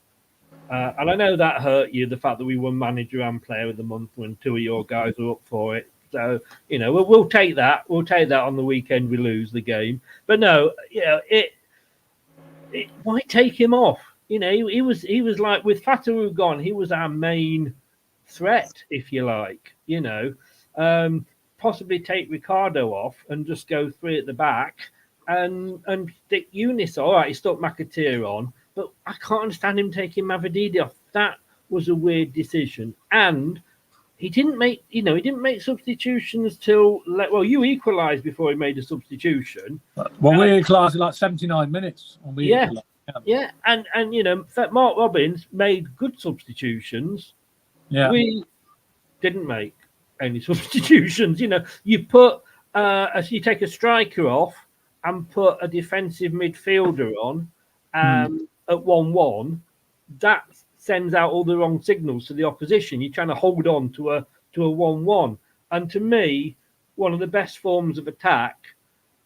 Speaker 9: And I know that hurt you, the fact that we won Manager and Player of the Month when two of your guys were up for it. So, we'll take that. We'll take that on the weekend we lose the game. But no, why take him off? He was like, with Fatawu gone, he was our main threat, if you like. Possibly take Ricardo off and just go three at the back and stick Eunice. All right, he stuck McAteer on, but I can't understand him taking Mavididi off. That was a weird decision, and he didn't make substitutions till you equalised before he made a substitution.
Speaker 2: Well, we equalised in like 79 minutes.
Speaker 9: Yeah, and Mark Robbins made good substitutions.
Speaker 2: Yeah,
Speaker 9: we didn't make any substitutions. You put you take a striker off and put a defensive midfielder on at 1-1. That sends out all the wrong signals to the opposition. You're trying to hold on to a 1-1, and to me, one of the best forms of attack,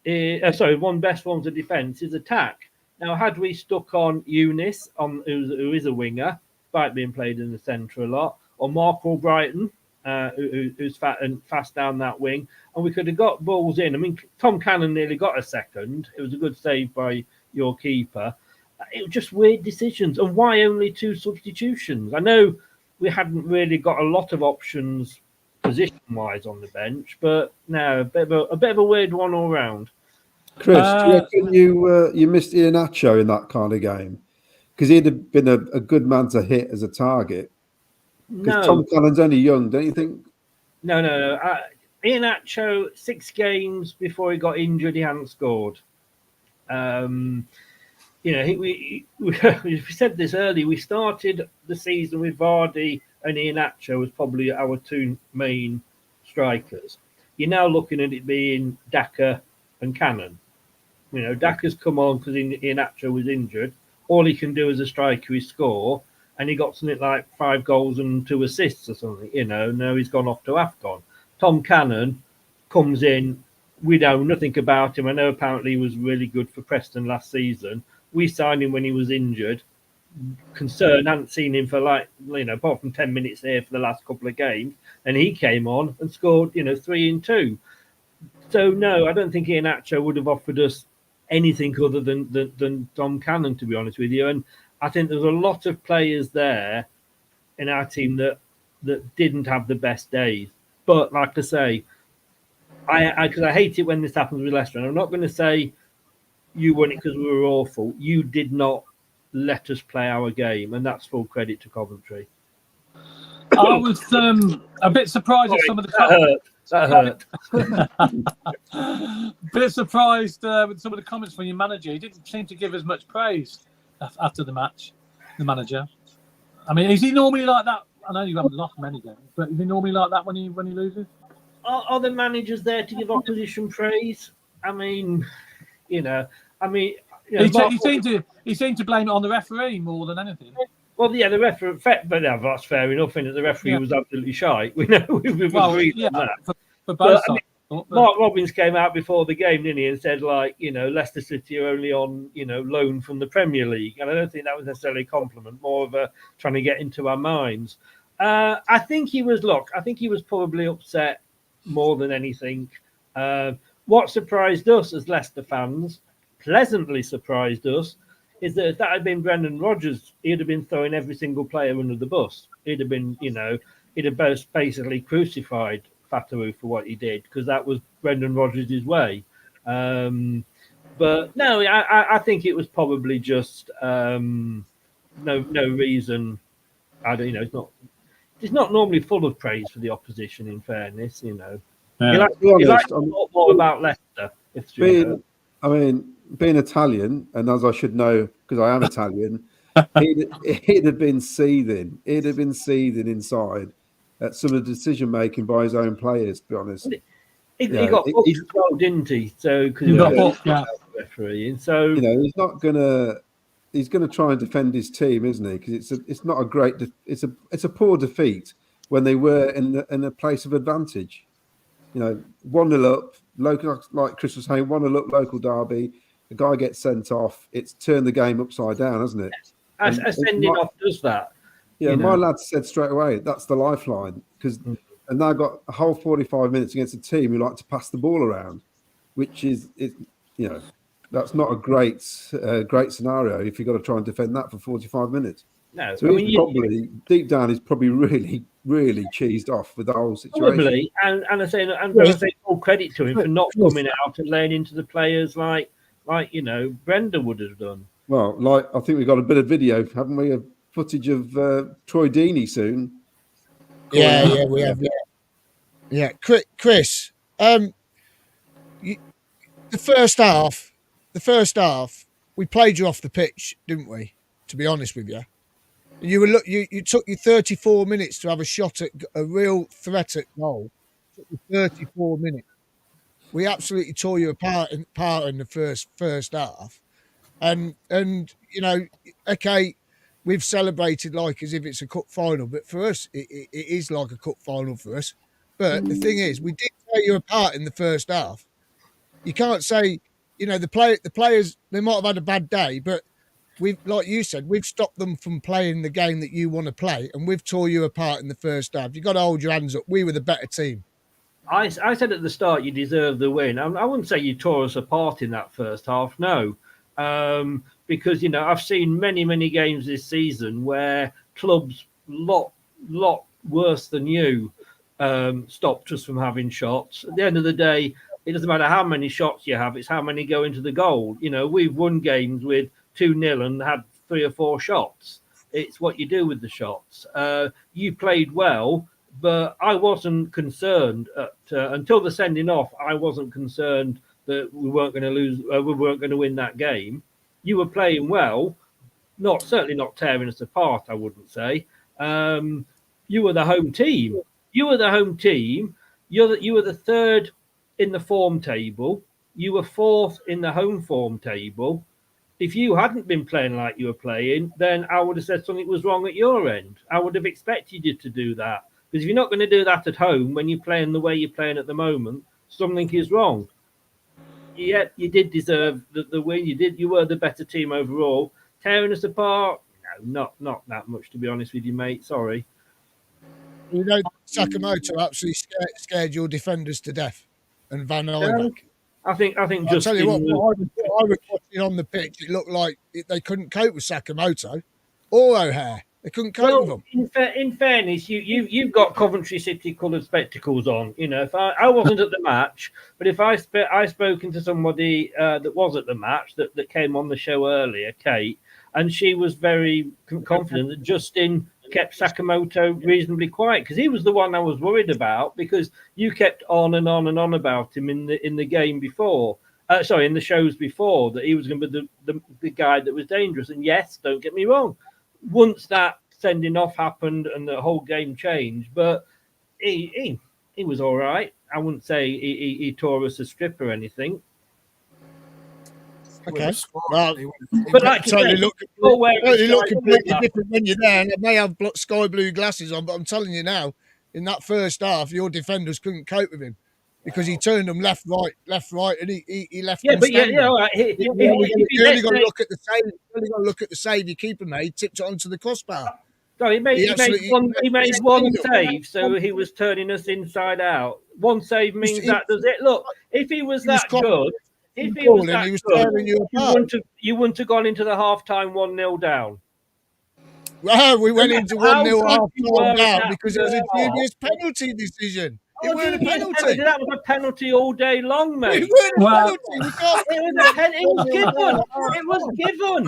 Speaker 9: one of the best forms of defence is attack. Now, had we stuck on Eunice, who is a winger, despite being played in the centre a lot, or Mark Albrighton, who's fast down that wing, and we could have got balls in. I mean, Tom Cannon nearly got a second. It was a good save by your keeper. It was just weird decisions. And why only two substitutions? I know we hadn't really got a lot of options position-wise on the bench, but no, a bit of a weird one all round.
Speaker 5: Chris, do you reckon you missed Iheanacho in that kind of game? Because he'd have been a good man to hit as a target. Because Tom Cannon's only young, don't you think?
Speaker 9: No. Iheanacho, 6 games before he got injured, he hadn't scored. We said this early. We started the season with Vardy and Iheanacho as probably our two main strikers. You're now looking at it being Daka and Cannon. Daka's come on because Iheanacho was injured. All he can do as a striker is score, and he got something like 5 goals and 2 assists or something. Now he's gone off to AFCON. Tom Cannon comes in. We know nothing about him. I know apparently he was really good for Preston last season. We signed him when he was injured. Concerned, hadn't seen him for apart from 10 minutes there for the last couple of games. And he came on and scored, 3 and 2. So no, I don't think Iheanacho would have offered us anything other than Tom Cannon, to be honest with you. And I think there's a lot of players there in our team that didn't have the best days. But like I say, because I hate it when this happens with Leicester, and I'm not going to say you won it because we were awful. You did not let us play our game, and that's full credit to Coventry.
Speaker 2: I was a bit surprised at some of the
Speaker 9: That hurt.
Speaker 2: Bit surprised with some of the comments from your manager. He didn't seem to give as much praise after the match, the manager. I mean, is he normally like that? I know you haven't lost many games, but is he normally like that when he loses?
Speaker 9: Are the managers there to give opposition praise? I mean, he
Speaker 2: seemed to blame it on the referee more than anything.
Speaker 9: Well, yeah, the referee, but that's fair enough. And the referee was absolutely shy. We know we've agreed on that.
Speaker 2: For both sides.
Speaker 9: Mark Robbins came out before the game, didn't he, and said Leicester City are only on loan from the Premier League, and I don't think that was necessarily a compliment, more of a trying to get into our minds. I think he was probably upset more than anything. What surprised us as Leicester fans, pleasantly surprised us, is that if that had been Brendan Rodgers, he'd have been throwing every single player under the bus. He'd have been, he'd have basically crucified Fatawu for what he did, because that was Brendan Rodgers' way. But no, I think it was probably just no reason. I don't, it's not normally full of praise for the opposition. In fairness,
Speaker 2: Yeah.
Speaker 9: You like to talk more about Leicester.
Speaker 5: I mean, being Italian, and as I should know because I am Italian, he'd have been seething. He'd have been seething inside at some of the decision making by his own players. To be honest,
Speaker 9: He got booked as well, didn't he? So because
Speaker 2: he got booked, yeah.
Speaker 9: Referee, and so
Speaker 5: he's not gonna. He's going to try and defend his team, isn't he? Because it's not a great. It's a poor defeat when they were in a place of advantage. 1-0 up, local, like Chris was saying, 1-0 up, local derby. The guy gets sent off. It's turned the game upside down, hasn't it?
Speaker 9: Sending off does that.
Speaker 5: Yeah, my lad said straight away that's the lifeline and now got a whole 45 minutes against a team who like to pass the ball around, which is that's not a great scenario if you've got to try and defend that for 45 minutes.
Speaker 9: No,
Speaker 5: so deep down he's probably really, really cheesed off with the whole situation.
Speaker 9: Probably, and I say full credit to him for not coming out and laying into the players like Brenda would have done.
Speaker 5: Well, I think we've got a bit of video, haven't we? Of footage of Troy Deeney soon.
Speaker 3: Yeah, we have. Yeah, Chris. The first half, we played you off the pitch, didn't we? To be honest with you, you took you 34 minutes to have a shot at a real threat at goal. It took you 34 minutes. We absolutely tore you apart in the first half, and okay, we've celebrated like as if it's a cup final, but for us, it is like a cup final for us. But the thing is, we did tear you apart in the first half. You can't say, the players, they might have had a bad day, but we've, like you said, we've stopped them from playing the game that you want to play, and we've tore you apart in the first half. You've got to hold your hands up. We were the better team.
Speaker 9: I said at the start you deserved the win. I wouldn't say you tore us apart in that first half, no. Because, I've seen many games this season where clubs lot worse than you stopped us from having shots. At the end of the day, it doesn't matter how many shots you have, it's how many go into the goal. We've won games with 2-0 and had 3 or 4 shots. It's what you do with the shots. You played well, but I wasn't concerned until the sending off. I wasn't concerned that we weren't going to lose. We weren't going to win that game. You were playing well, certainly not tearing us apart. I wouldn't say. You were the home team. You were the third in the form table. You were fourth in the home form table. If you hadn't been playing like you were playing, then I would have said something was wrong at your end. I would have expected you to do that. Because if you're not going to do that at home when you're playing the way you're playing at the moment, something is wrong. Yeah, you did deserve the win. You were the better team overall. Tearing us apart, no, not that much, to be honest with you, mate. Sorry.
Speaker 3: Sakamoto absolutely scared your defenders to death, and Van Eyck.
Speaker 9: I think
Speaker 3: I'll tell you what, I was watching on the pitch, it looked like they couldn't cope with Sakamoto or O'Hare. They couldn't cope with them.
Speaker 9: In fairness, you've got Coventry City coloured spectacles on. If I wasn't at the match, but if I spoken to somebody that was at the match that came on the show earlier, Kate, and she was very confident that Justin kept Sakamoto reasonably quiet, because he was the one I was worried about, because you kept on and on and on about him in the game before. In the shows before, that he was going to be the guy that was dangerous. And yes, don't get me wrong, once that sending off happened and the whole game changed, but he was all right. I wouldn't say he tore us a strip or anything.
Speaker 3: Okay, well,
Speaker 9: but like
Speaker 3: totally look completely different when you're there. And I may have sky blue glasses on, but I'm telling you now, in that first half, your defenders couldn't cope with him because he turned them left, right, and he left.
Speaker 9: Yeah,
Speaker 3: them
Speaker 9: but
Speaker 3: standing.
Speaker 9: all right.
Speaker 3: You only got to look at the save. You only got to look at the save your keeper made. Tipped it onto the crossbar.
Speaker 9: No, he made one save, so he was turning us inside out. One save means that does it. Look, if he was that good. If he was that good, you wouldn't have gone into the half-time 1-0 down.
Speaker 3: Well, we went into 1-0 half-time down because it was a dubious penalty decision. It weren't a penalty.
Speaker 9: That was a penalty all day long, mate.
Speaker 3: It weren't a penalty.
Speaker 9: It was given. It was given.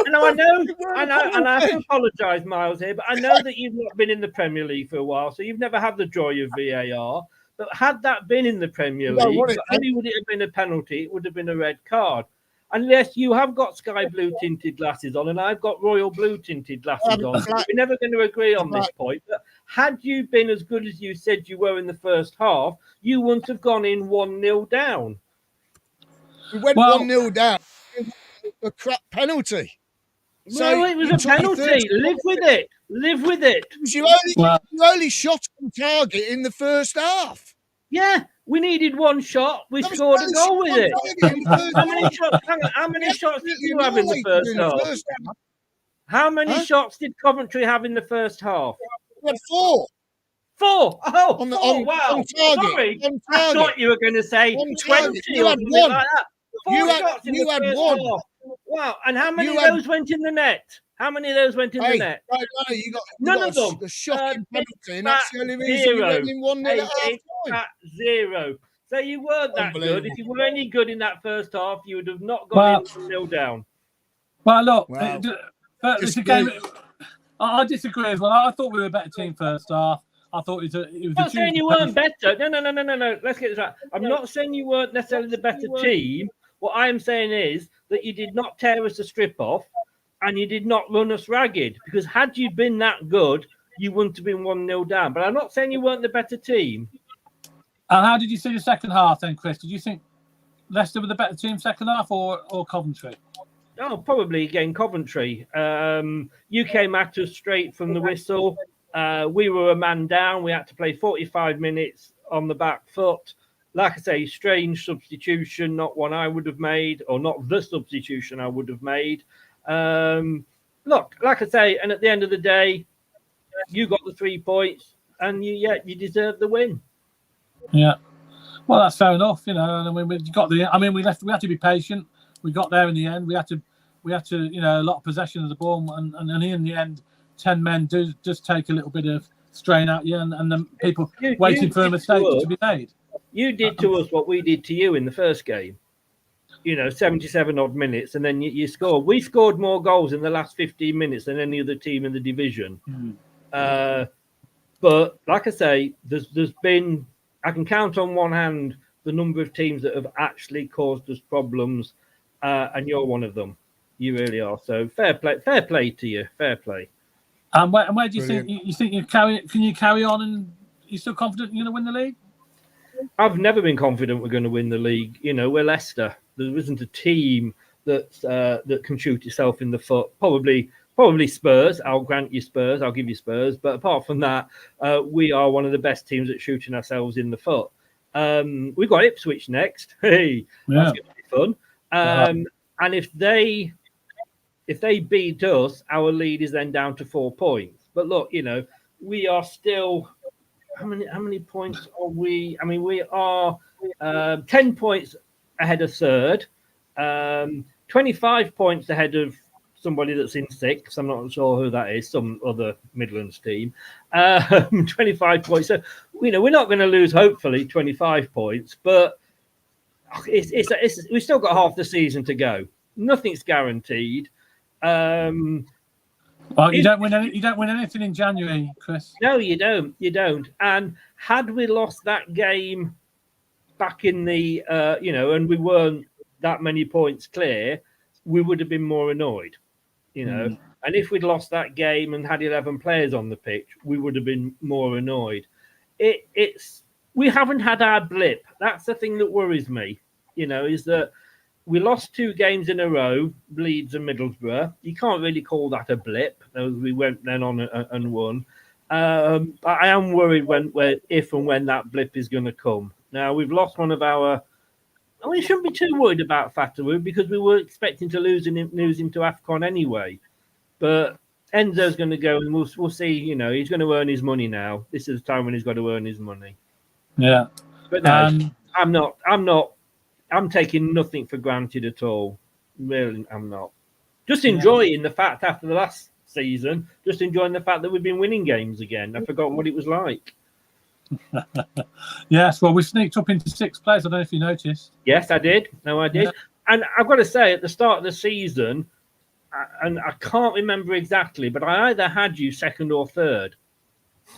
Speaker 9: And I know, and I have to apologise, Miles, here, but I know that you've not been in the Premier League for a while, so you've never had the joy of VAR. But had that been in the Premier
Speaker 3: No,
Speaker 9: League,
Speaker 3: what it-
Speaker 9: not only would it have been a penalty, it would have been a red card. Unless you have got sky blue tinted glasses on and I've got royal blue tinted glasses on. We're never going to agree on this point. But had you been as good as you said you were in the first half, you wouldn't have gone in 1-0 down.
Speaker 3: We went 1-0 down. A crap penalty.
Speaker 9: So it was a penalty. Live with it. Live with it.
Speaker 3: You only shot on target in the first half.
Speaker 9: Yeah, we needed one shot. We scored a goal with it. How many shots did you have in the first half? How many shots did Coventry have in the first half?
Speaker 3: We had 4.
Speaker 9: 4. Oh, wow.
Speaker 3: On target.
Speaker 9: Sorry.
Speaker 3: On
Speaker 9: I
Speaker 3: target.
Speaker 9: thought you were going to say 20
Speaker 3: You
Speaker 9: or
Speaker 3: had
Speaker 9: something
Speaker 3: 1.
Speaker 9: like that.
Speaker 3: You had
Speaker 9: Shots in the first
Speaker 3: 1.
Speaker 9: half. Wow. And how many of those went in the net? How many of those went in the net?
Speaker 3: No, you got
Speaker 9: None of them.
Speaker 3: A shocking penalty, and that's the only reason we went in 1-0 at half time.
Speaker 9: 0. So you weren't that good. If you were any good in that first half, you would have not gone in 0 down.
Speaker 2: Well, look, it's a game. I disagree as well. I thought we were a better team first half. I thought it was.
Speaker 9: I'm not saying you weren't better. No. Let's get this right. I'm not saying you weren't necessarily the better team. What I am saying is that you did not tear us a strip off and you did not run us ragged. Because had you been that good, you wouldn't have been 1-0 down. But I'm not saying you weren't the better team.
Speaker 2: And how did you see the second half then, Chris? Did you think Leicester were the better team second half or Coventry?
Speaker 9: Oh, probably again Coventry. You came at us straight from the whistle. We were a man down. We had to play 45 minutes on the back foot. Like I say, strange substitution, not one I would have made, or not the substitution I would have made. Look, like I say, and at the end of the day, you got the 3 points, and you deserve the win.
Speaker 2: Yeah, well, that's fair enough, you know. And I mean, we got the. I mean, we had to be patient. We got there in the end. We had to, you know, a lot of possession of the ball, and in the end, 10 men does take a little bit of strain out you, and the people waiting for a mistake to be made.
Speaker 9: You did to us what we did to you in the first game. You know, 77 odd minutes, and then you scored. We scored more goals in the last 15 minutes than any other team in the division. But like I say, there's been. I can count on one hand the number of teams that have actually caused us problems, and you're one of them. You really are. So fair play to you. Fair play.
Speaker 2: And where do you think you can you carry on, and you're still confident you're going to win the league?
Speaker 9: I've never been confident we're going to win the league. You know, we're Leicester. There isn't a team that can shoot itself in the foot. Probably Spurs. I'll grant you Spurs. I'll give you Spurs. But apart from that, we are one of the best teams at shooting ourselves in the foot. We've got Ipswich next. Hey, that's going to be fun. And if they beat us, our lead is then down to 4 points. But look, you know, we are still. How many points are we? I mean, we are 10 points ahead of third, 25 points ahead of somebody that's in sixth. I'm not sure who that is, some other Midlands team. 25 points. So, you know, we're not going to lose, hopefully, 25 points, but we've still got half the season to go. Nothing's guaranteed.
Speaker 2: Well, you don't win anything in January, Chris.
Speaker 9: No, you don't. You don't. And had we lost that game back in the, and we weren't that many points clear, we would have been more annoyed, you know. And if we'd lost that game and had 11 players on the pitch, we would have been more annoyed. We haven't had our blip. That's the thing that worries me, you know, is that we lost 2 games in a row, Leeds and Middlesbrough. You can't really call that a blip. We went then on and won. But I am worried if and when that blip is going to come. Now, we've lost one of our... We shouldn't be too worried about Fatawu because we were expecting to lose him to AFCON anyway. But Enzo's going to go and we'll see. You know, he's going to earn his money now. This is the time when he's got to earn his money.
Speaker 2: Yeah.
Speaker 9: But no, I'm not. I'm taking nothing for granted at all. Really, I'm not. Just enjoying the fact after the last season, just enjoying the fact that we've been winning games again. I've forgotten what it was like.
Speaker 2: Yes, well, we sneaked up into 6th place. I don't know if you noticed.
Speaker 9: Yes, I did. No, I did. Yeah. And I've got to say, at the start of the season, and I can't remember exactly, but I either had you 2nd or 3rd.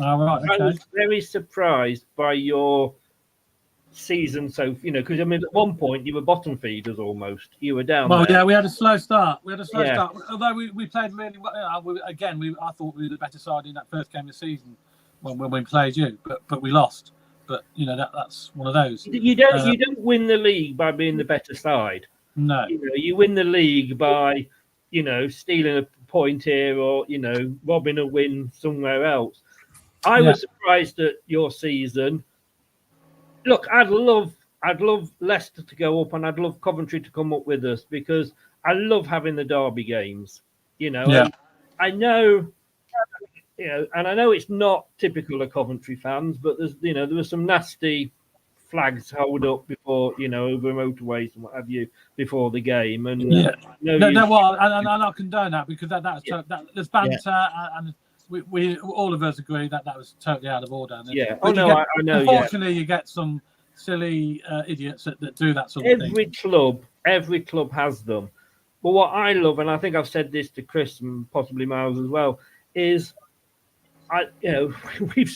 Speaker 2: Oh, right, okay.
Speaker 9: I was very surprised by your season. So because I mean, at one point you were bottom feeders almost. You were down.
Speaker 2: Well,
Speaker 9: there.
Speaker 2: yeah, we had a slow start. Start. Although we played really well. I thought we were the better side in that first game of the season when we played you, but we lost. But that's one of those.
Speaker 9: You don't win the league by being the better side.
Speaker 2: No,
Speaker 9: you win the league by stealing a point here or robbing a win somewhere else. I was surprised at your season. Look, I'd love Leicester to go up, and I'd love Coventry to come up with us because I love having the derby games. And I know. And I know it's not typical of Coventry fans, but there's, there were some nasty flags held up before, over motorways and what have you before the game. And
Speaker 2: and I condone that because there's banter, and we all of us agree that was totally out of order.
Speaker 9: Yeah.
Speaker 2: I know. Unfortunately,
Speaker 9: you
Speaker 2: get some silly idiots that do that sort of thing.
Speaker 9: Every club has them. But what I love, and I think I've said this to Chris and possibly Miles as well, is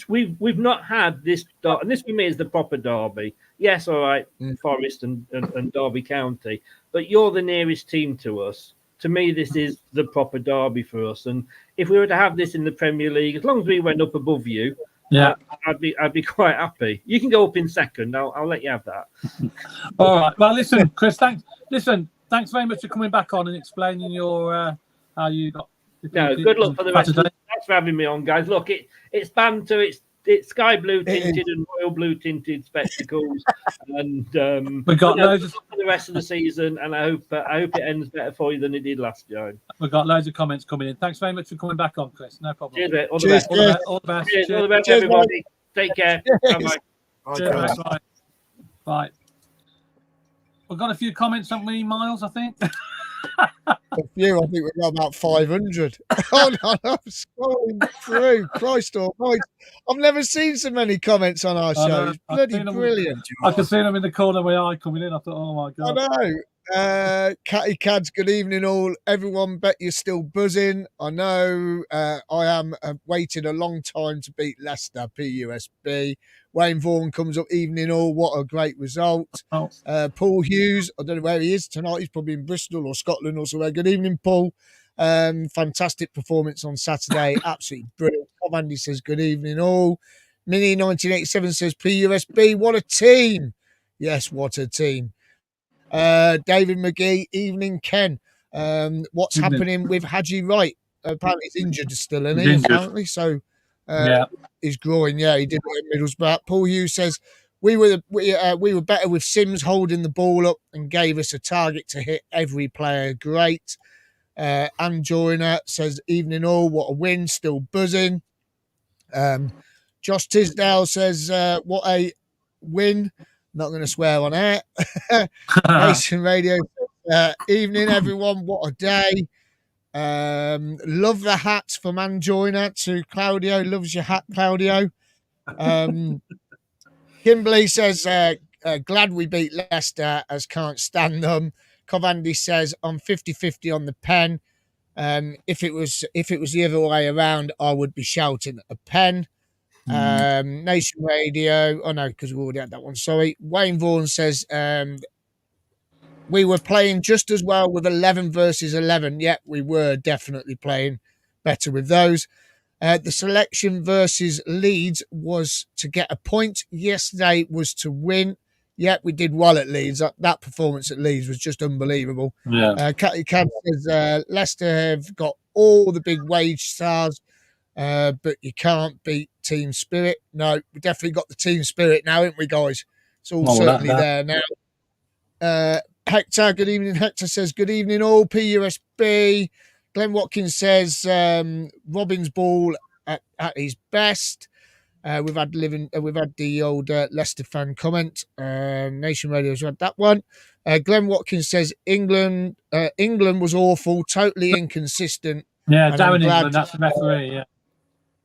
Speaker 9: we've not had this, and this for me is the proper derby. Yes, all right, Forest and Derby County, but you're the nearest team to us. To me, this is the proper derby for us. And if we were to have this in the Premier League, as long as we went up above you, I'd be quite happy. You can go up in second. I'll let you have that.
Speaker 2: All right. Well, listen, Chris. Thanks very much for coming back on and explaining your how you got.
Speaker 9: No, good luck for the rest of the day. Thanks for having me on, guys. Look, it's banter. It's sky blue tinted and royal blue tinted spectacles, and
Speaker 2: we got loads
Speaker 9: for the rest of the season. And I hope it ends better for you than it did last year.
Speaker 2: We've got loads of comments coming in. Thanks very much for coming back on, Chris. No problem.
Speaker 9: Cheers, mate. All the best.
Speaker 2: All the best.
Speaker 9: Cheers. All the best, everybody. Take care.
Speaker 2: Bye. Bye. We've got a few comments, haven't we, Miles? I think.
Speaker 3: A few. I think we've got about 500. Oh no, I'm scrolling through. Christ almighty. I've never seen so many comments on our show. It's bloody brilliant.
Speaker 2: I could see them in the corner of my eye coming in. I thought, oh my God.
Speaker 3: I know. Catty Cads, good evening all. Everyone, bet you're still buzzing. I know I am waited a long time to beat Leicester, PUSB. Wayne Vaughan comes up, evening all. What a great result. Paul Hughes, I don't know where he is tonight. He's probably in Bristol or Scotland or somewhere. Good evening, Paul. Fantastic performance on Saturday. Absolutely brilliant. Tom Andy says, good evening all. Mini 1987 says, PUSB, what a team. Yes, what a team. David McGee, evening, Ken. What's happening with Haji Wright? Apparently he's injured still, isn't he? Apparently, so his groin. Yeah, he did it at Middlesbrough. Paul Hughes says we were better with Sims holding the ball up and gave us a target to hit every player. Great. Anne Joyner says, evening all. What a win. Still buzzing. Josh Tisdale says, what a win. Not going to swear on air. Nation Radio. Evening, everyone. What a day. Love the hats from Anne Joyner to Claudio. Loves your hat, Claudio. Kimberly says, glad we beat Leicester as can't stand them. Covandy says, I'm 50-50 on the pen. If it was the other way around, I would be shouting at a pen. Nation Radio. Oh no, because we already had that one. Sorry. Wayne Vaughan says we were playing just as well with 11 versus 11. Yeah, we were definitely playing better with those. The selection versus Leeds was to get a point. Yesterday was to win. Yeah, we did well at Leeds. That performance at Leeds was just unbelievable. Yeah. Catty Cab says Leicester have got all the big wage stars. But you can't beat team spirit. No, we definitely got the team spirit now, haven't we, guys? It's all certainly there now. Hector, good evening. Hector says, good evening all. PUSB. Glenn Watkins says, Robin's ball at his best. We've had the old Leicester fan comment. Nation Radio's had that one. Glenn Watkins says, England was awful, totally inconsistent.
Speaker 2: Yeah, Darren England, that's the referee, yeah.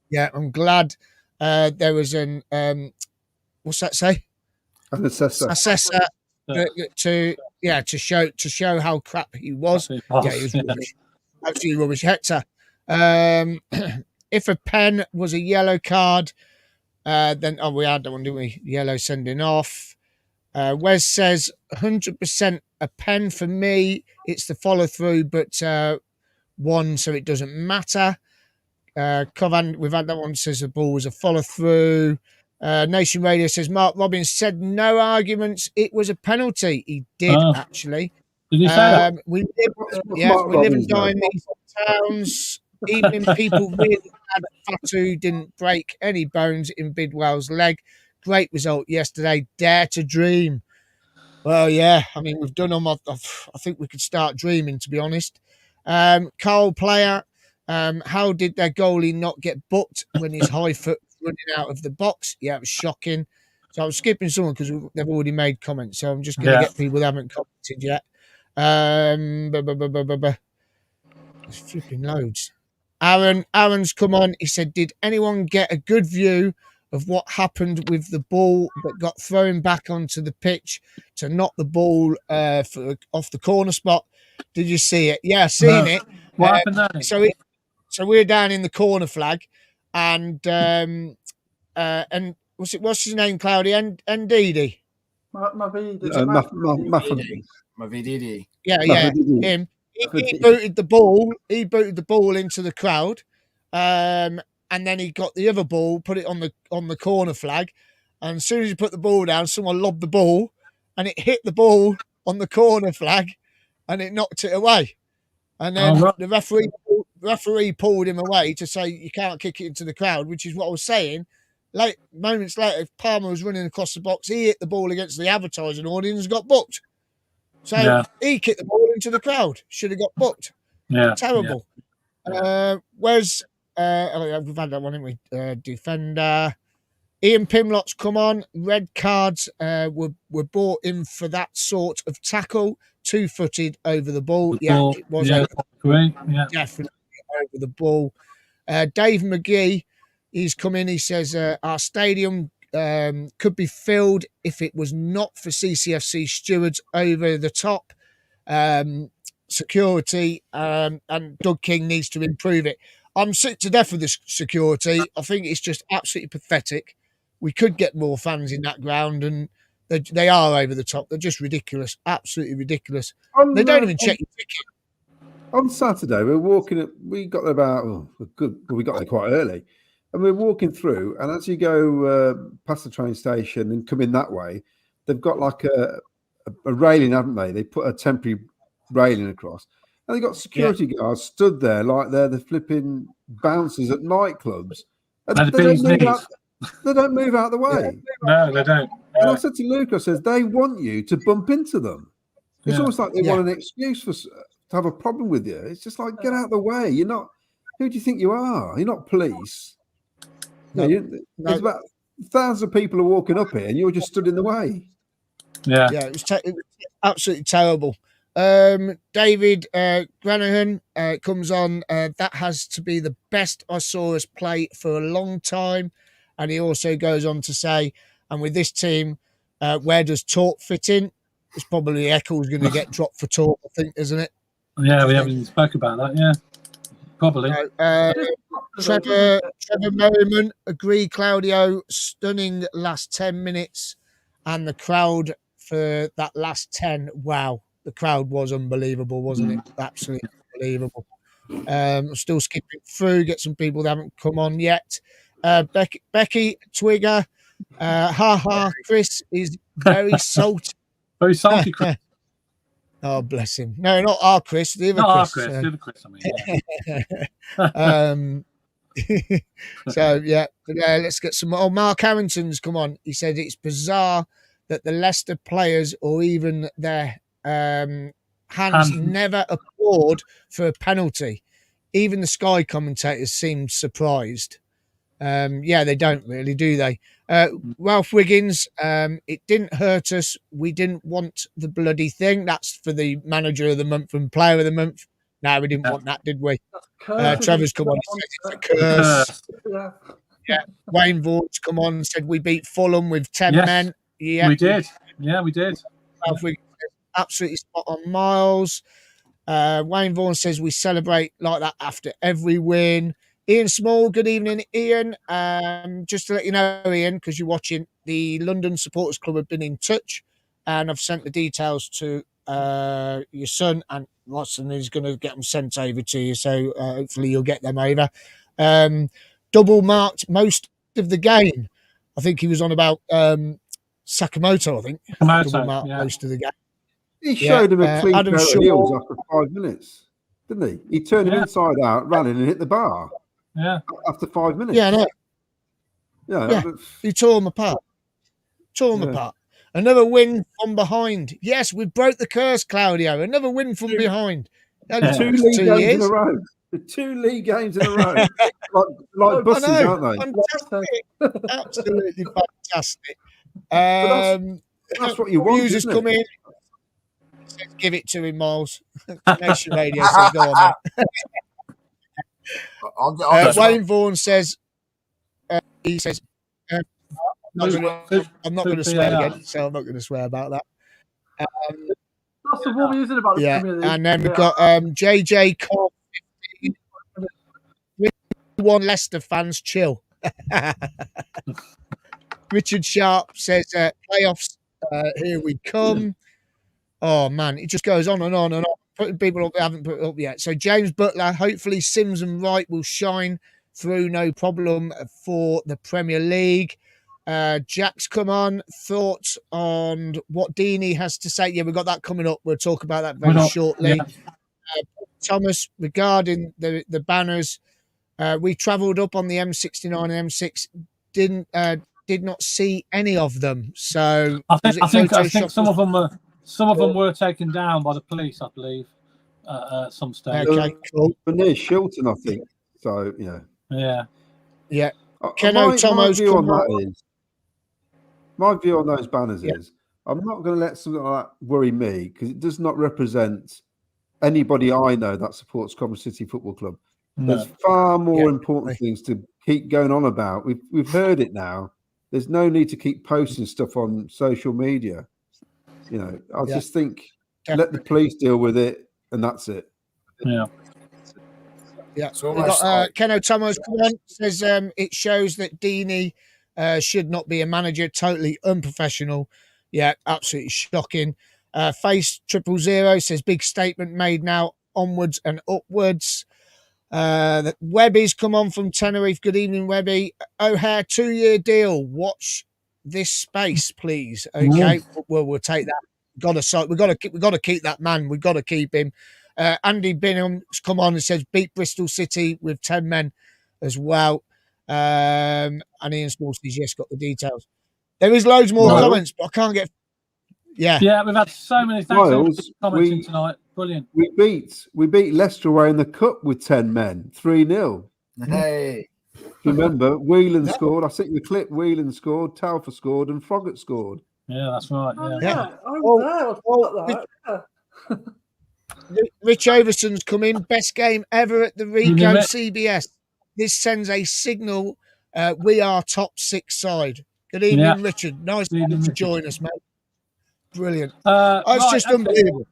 Speaker 3: Yeah, I'm glad there was an what's that say?
Speaker 5: An assessor
Speaker 3: to show how crap he was. Yeah, he was rubbish. Absolutely rubbish. Hector. If a pen was a yellow card, then we had that one, didn't we? Yellow sending off. Wes says 100% a pen for me. It's the follow through, but one, so it doesn't matter. Covan, we've had that one, says the ball was a follow through. Nation Radio says Mark Robbins said no arguments. It was a penalty. He did actually.
Speaker 2: Did he say that?
Speaker 3: We live and die in these towns. Even people really bad, Fatu didn't break any bones in Bidwell's leg. Great result yesterday. Dare to dream. Well, yeah. I mean, we've done them. I think we could start dreaming, to be honest. Carl Player. How did their goalie not get booked when his high foot running out of the box? Yeah, it was shocking. So I'm skipping someone because they've already made comments. So I'm just going to get people that haven't commented yet. There's flipping loads. Aaron's come on. He said, did anyone get a good view of what happened with the ball that got thrown back onto the pitch to knock the ball off the corner spot? Did you see it? Yeah, I seen it.
Speaker 2: What happened there?
Speaker 3: So we're down in the corner flag, and what's his name, Cloudy? And Deeney.
Speaker 6: Mavididi.
Speaker 3: Yeah, him. He booted the ball. He booted the ball into the crowd, and then he got the other ball, put it on the corner flag, and as soon as he put the ball down, someone lobbed the ball, and it hit the ball on the corner flag, and it knocked it away. And then the referee pulled him away to say you can't kick it into the crowd, which is what I was saying. Moments later, if Palmer was running across the box, he hit the ball against the advertising audience and got booked. So he kicked the ball into the crowd. Should have got booked.
Speaker 2: Yeah,
Speaker 3: terrible. Yeah. We've had that one, haven't we? Defender. Ian Pimlott's come on. Red cards were brought in for that sort of tackle. 2-footed over the ball. It was definitely over the ball. Dave McGee, he's come in. He says our stadium could be filled if it was not for CCFC stewards over the top security, and Doug King needs to improve it. I'm sick to death of this security. I think it's just absolutely pathetic. We could get more fans in that ground, and they are over the top. They're just ridiculous, absolutely ridiculous. They don't even check your ticket.
Speaker 5: On Saturday, we got there about we got there quite early, and we're walking through. And as you go past the train station and come in that way, they've got like a railing, haven't they? They put a temporary railing across, and they got security guards stood there like they're the flipping bouncers at nightclubs. And they don't move out of the way.
Speaker 2: No, they don't.
Speaker 5: And I said to Luke, I says, they want you to bump into them. It's almost like they want an excuse to have a problem with you. It's just like, get out of the way. You're not, who do you think you are? You're not police. There's about thousands of people are walking up here and you're just stood in the way.
Speaker 3: Yeah, it was absolutely terrible. David Granahan comes on. That has to be the best I saw us play for a long time. And he also goes on to say, and with this team, where does Torp fit in? It's probably Eccles going to get dropped for Torp, I think, isn't it?
Speaker 2: Yeah, we haven't even spoke about that. Yeah, probably.
Speaker 3: Trevor Merriman, agree, Claudio. Stunning last 10 minutes. And the crowd for that last 10, wow. The crowd was unbelievable, wasn't it? Absolutely unbelievable. I'm still skipping through, get some people that haven't come on yet. Becky Twigger, Chris is very salty.
Speaker 2: Very salty, Chris.
Speaker 3: Oh, bless him. No, not our Chris, the other
Speaker 2: not
Speaker 3: Chris.
Speaker 2: The other Chris, I mean.
Speaker 3: So, let's get some more. Mark Harrington's come on. He said it's bizarre that the Leicester players or even their hands never applaud for a penalty. Even the Sky commentators seemed surprised. They don't really, do they? Ralph Wiggins, it didn't hurt us. We didn't want the bloody thing. That's for the manager of the month and player of the month. No, we didn't want that, did we? Trevor's come on. He said it's a curse. Yeah. Wayne Vaughan's come on and said we beat Fulham with 10 men. Yeah,
Speaker 2: we did. Yeah, we did.
Speaker 3: Ralph Wiggins, absolutely spot on. Miles. Wayne Vaughan says we celebrate like that after every win. Ian Small, good evening, Ian. Just to let you know, Ian, because you're watching, the London Supporters Club have been in touch and I've sent the details to your son, and Watson is going to get them sent over to you. So hopefully you'll get them over. Double marked most of the game. I think he was on about Sakamoto. I think double marked most of the game.
Speaker 5: He showed him a clean
Speaker 3: Adam
Speaker 5: pair of
Speaker 3: Shaw,
Speaker 5: heels after 5 minutes, didn't he? He turned him inside out, ran in and hit the bar.
Speaker 2: Yeah.
Speaker 5: After 5 minutes.
Speaker 3: Yeah, I know.
Speaker 5: Yeah.
Speaker 3: He tore them apart. Another win from behind. Yes, we broke the curse, Claudio. Another win from behind.
Speaker 5: Two league games in a row. The 2 league games in a row. like buses, aren't they?
Speaker 3: Fantastic. Absolutely fantastic.
Speaker 5: That's what you want,
Speaker 3: Users
Speaker 5: isn't
Speaker 3: come
Speaker 5: it?
Speaker 3: in. Says, give it to him, Miles. Nation Radio says, go on, mate. Wayne Vaughan says, he says, I'm not going to swear again, so I'm not going to swear about that.
Speaker 4: That's the one using about the Premier League.
Speaker 3: And then we've got JJ Cobb, 1 Leicester fans, chill. Richard Sharp says, playoffs, here we come. Oh, man, it just goes on and on and on. Putting people up, they haven't put it up yet. So James Butler, hopefully Sims and Wright will shine through no problem for the Premier League. Jack's come on. Thoughts on what Deeney has to say? Yeah, we've got that coming up. We'll talk about that very shortly. Yeah. Thomas, regarding the banners, we travelled up on the M69 and M6, did not see any of them. So
Speaker 2: I think some of them were taken down by the police, I believe, at some stage.
Speaker 3: Okay, cool.
Speaker 5: But near Shilton, I think. So
Speaker 2: yeah.
Speaker 3: Keno Tomo's
Speaker 5: my view on those banners is I'm not going to let something like that worry me, because it does not represent anybody I know that supports Coventry City Football Club. No. There's far more important things to keep going on about. We've heard it now. There's no need to keep posting stuff on social media. I just think let the police deal with it, and that's it.
Speaker 3: Yeah. Keno Tomo's comment says it shows that Deeney should not be a manager. Totally unprofessional. Yeah, absolutely shocking. Face 000 says big statement made now, onwards and upwards. Webby's come on from Tenerife. Good evening, Webby. O'Hare 2-year deal. Watch this space, please. Okay, we'll take that. We've got to keep that man. We've got to keep him. Andy Binham's come on and says beat Bristol City with 10 men as well. And Ian Small says yes, got the details. There is loads more comments, but I can't get. Yeah,
Speaker 2: we've had so many. Thanks for commenting tonight. Brilliant.
Speaker 5: We beat Leicester away in the cup with 10 men, 3-0.
Speaker 6: Hey,
Speaker 5: remember Whelan scored. I think the clip. Whelan scored, Talfa scored, and Froggatt scored.
Speaker 2: Yeah, that's right.
Speaker 3: Rich Overson's come in. Best game ever at the Rico CBS. This sends a signal. We are top 6 side. Good evening, Richard. Nice to join us, mate. Brilliant. It's just unbelievable.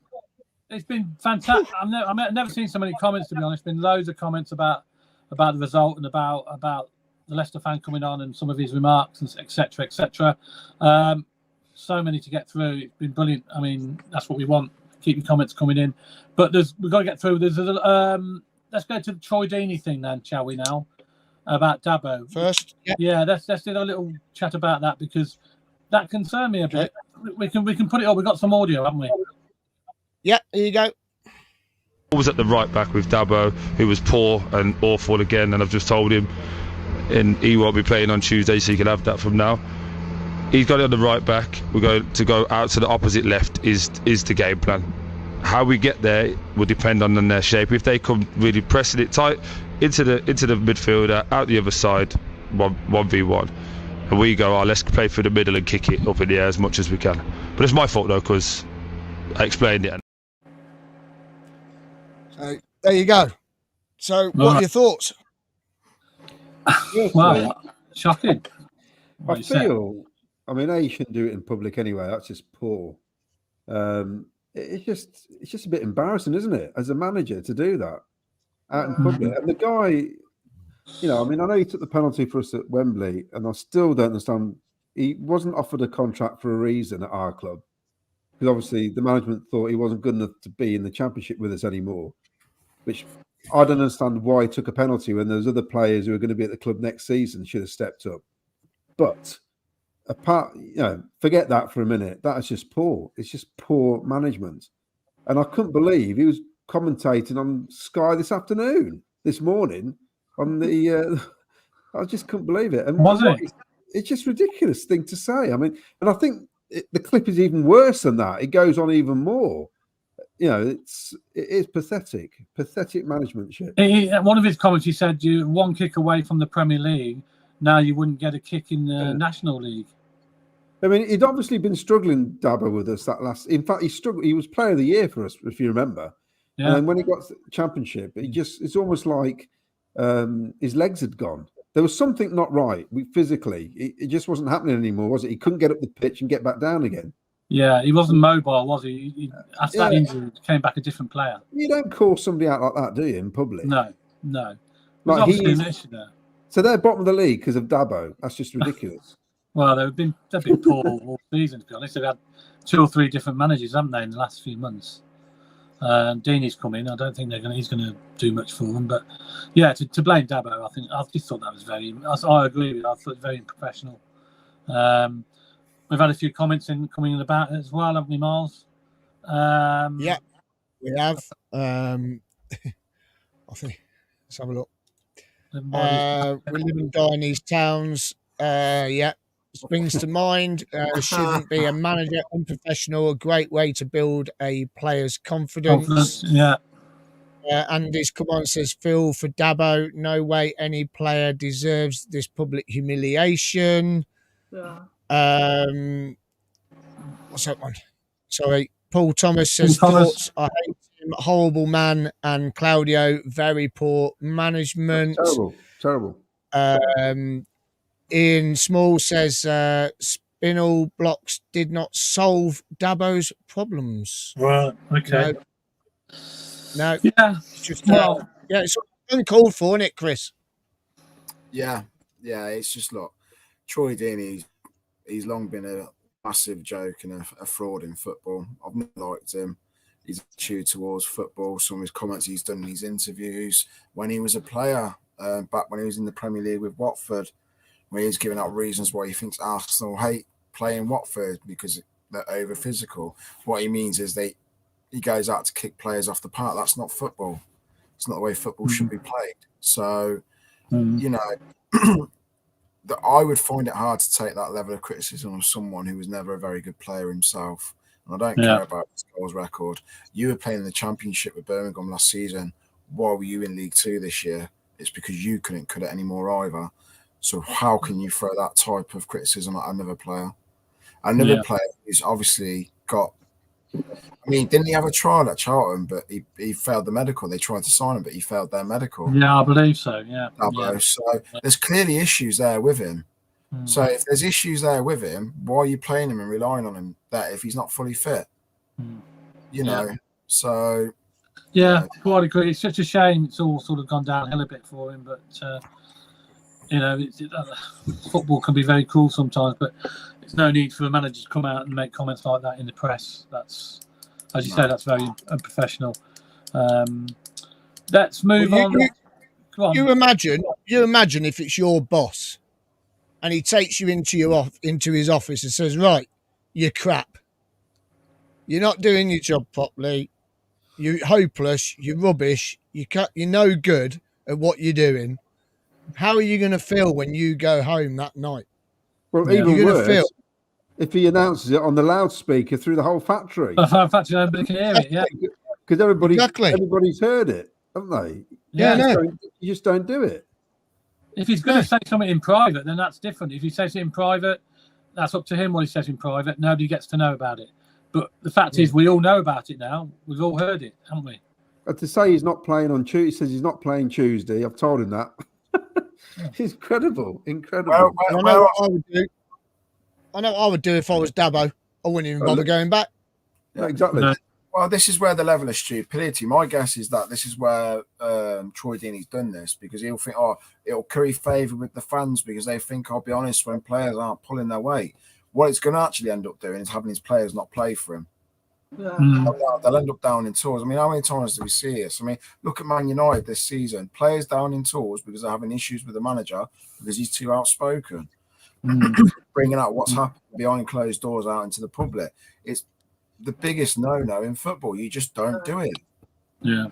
Speaker 2: It's been fantastic. I've never seen so many comments, to be honest. Been loads of comments about the result and about the Leicester fan coming on and some of his remarks, and etc. etc. So many to get through. It's been brilliant. I mean, that's what we want. Keep your comments coming in, but we've got to get through. Let's go to the Troy Deeney thing then, shall we now? About Dabo
Speaker 3: first.
Speaker 2: Yeah, let's do a little chat about that, because that concerned me a bit. We can put it up. We've got some audio, haven't we?
Speaker 3: Yeah, here you go.
Speaker 10: I was at the right back with Dabo, who was poor and awful again, and I've just told him, and he won't be playing on Tuesday, so he can have that from now. He's got it on the right back. We're going to go out to the opposite left is the game plan. How we get there will depend on their shape. If they come really pressing it tight into the midfielder, out the other side, 1v1, and we go, let's play through the middle and kick it up in the air as much as we can. But it's my fault though, because I explained it.
Speaker 3: So there you go. So what are your thoughts?
Speaker 2: Wow, shocking.
Speaker 5: I feel. I mean, you shouldn't do it in public anyway. That's just poor. It's just a bit embarrassing, isn't it, as a manager to do that out in public? And the guy, I mean, I know he took the penalty for us at Wembley, and I still don't understand. He wasn't offered a contract for a reason at our club. because obviously the management thought he wasn't good enough to be in the Championship with us anymore, which I don't understand why he took a penalty when there's other players who are going to be at the club next season should have stepped up. But forget that for a minute. That is just poor. It's just poor management. And I couldn't believe he was commentating on Sky this morning on the. I just couldn't believe it. And it's just ridiculous thing to say. I mean, and I think the clip is even worse than that. It goes on even more. It is pathetic management shit.
Speaker 2: One of his comments, he said, "You're one kick away from the Premier League. Now you wouldn't get a kick in the National League."
Speaker 5: I mean, he'd obviously been struggling, Dabo, with us that last. In fact, he struggled. He was Player of the Year for us, if you remember. Yeah. And then when he got to the Championship, it's almost like his legs had gone. There was something not right physically. It just wasn't happening anymore, was it? He couldn't get up the pitch and get back down again.
Speaker 2: Yeah, he wasn't mobile, was he? After that injury, he came back a different player.
Speaker 5: You don't call somebody out like that, do you, in public?
Speaker 2: No.
Speaker 5: Like
Speaker 2: obviously an issue there.
Speaker 5: So they're bottom of the league because of Dabo. That's just ridiculous.
Speaker 2: Well, they've been poor all season, to be honest. They've had 2 or 3 different managers, haven't they, in the last few months? Deeney's come in. I don't think he's going to do much for them. But yeah, to blame Dabo, I just thought that was I agree with you. I thought it was very unprofessional. We've had a few comments coming in about it as well, haven't we, Miles?
Speaker 3: Yeah, we have. I think let's have a look. We live and die in these towns. Springs to mind. Shouldn't be a manager, unprofessional. A great way to build a player's confidence.
Speaker 2: Yeah.
Speaker 3: Andy's come on, says Phil for Dabo. No way any player deserves this public humiliation.
Speaker 4: Yeah.
Speaker 3: What's that one? Sorry. Paul Thomas says thoughts. I hate him. Horrible man. And Claudio, very poor management.
Speaker 5: Terrible.
Speaker 3: Ian Small says spinal blocks did not solve Dabo's problems.
Speaker 2: Right. Okay.
Speaker 3: No.
Speaker 2: Yeah.
Speaker 3: It's just it's uncalled for, isn't it, Chris?
Speaker 6: Yeah. It's just Troy Deeney. He's long been a massive joke and a fraud in football. I've never liked him. His attitude towards football, some of his comments he's done in his interviews when he was a player, back when he was in the Premier League with Watford, where he's giving out reasons why he thinks Arsenal hate playing Watford because they're over physical. What he means is he goes out to kick players off the park. That's not football. It's not the way football should be played. So, I would find it hard to take that level of criticism of someone who was never a very good player himself. And I don't care about his goals record. You were playing in the Championship with Birmingham last season. Why were you in League Two this year? It's because you couldn't cut it anymore either. So how can you throw that type of criticism at another player? Another player who's obviously got... I mean, didn't he have a trial at Charlton, but he failed the medical? They tried to sign him, but he failed their medical.
Speaker 2: Yeah, I believe so, yeah.
Speaker 6: So there's clearly issues there with him. So if there's issues there with him, why are you playing him and relying on him that if he's not fully fit? So...
Speaker 2: Yeah, quite agree. It's such a shame it's all sort of gone downhill a bit for him, but... football can be very cruel sometimes, but there's no need for a manager to come out and make comments like that in the press. That's, as you say, that's very unprofessional. Let's move on. Go on.
Speaker 3: You imagine if it's your boss and he takes you into his office and says, "Right, you're crap. You're not doing your job properly. You're hopeless. You're rubbish. You're no good at what you're doing." How are you going to feel when you go home that night?
Speaker 5: Well, even worse, if he announces it on the loudspeaker through the whole factory.
Speaker 2: Everybody can hear it, yeah.
Speaker 5: Because everybody's heard it, haven't they? You just don't do it.
Speaker 2: If he's going to say something in private, then that's different. If he says it in private, that's up to him what he says in private. Nobody gets to know about it. But the fact is, we all know about it now. We've all heard it, haven't we?
Speaker 5: To say he's not playing on Tuesday, he says he's not playing Tuesday. I've told him that. It's incredible.
Speaker 3: Well, I know what I would do. I know what I would do if I was Dabo. I wouldn't even bother going back.
Speaker 5: Yeah, exactly.
Speaker 2: No.
Speaker 6: Well, this is where the level of stupidity. My guess is that this is where Troy Deeney's done this because he'll think, it'll curry favour with the fans because they think, I'll be honest, when players aren't pulling their weight, what it's going to actually end up doing is having his players not play for him
Speaker 4: Yeah.
Speaker 6: They'll end up down in tools. I mean, how many times do we see this? I mean, look at Man United this season. Players down in tools because they're having issues with the manager because he's too outspoken. Bringing out what's happened behind closed doors out into the public. It's the biggest no-no in football. You just don't do it.
Speaker 2: Yeah.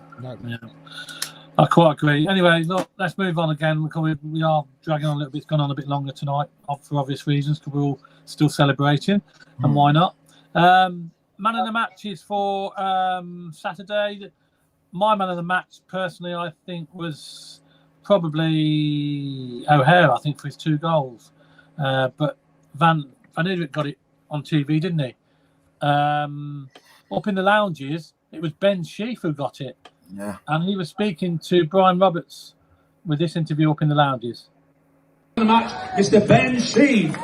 Speaker 2: I quite agree. Anyway, look, let's move on again because we are dragging on a little bit. It's gone on a bit longer tonight for obvious reasons because we're all still celebrating, and why not? Man of the match is for Saturday. My man of the match, personally, I think was probably O'Hare, I think, for his 2 goals. But Van Udrich got it on TV, didn't he? Up in the lounges, it was Ben Sheaf who got it.
Speaker 6: Yeah.
Speaker 2: And he was speaking to Brian Roberts with this interview up in the lounges.
Speaker 11: The match, Mr. Ben Sheaf.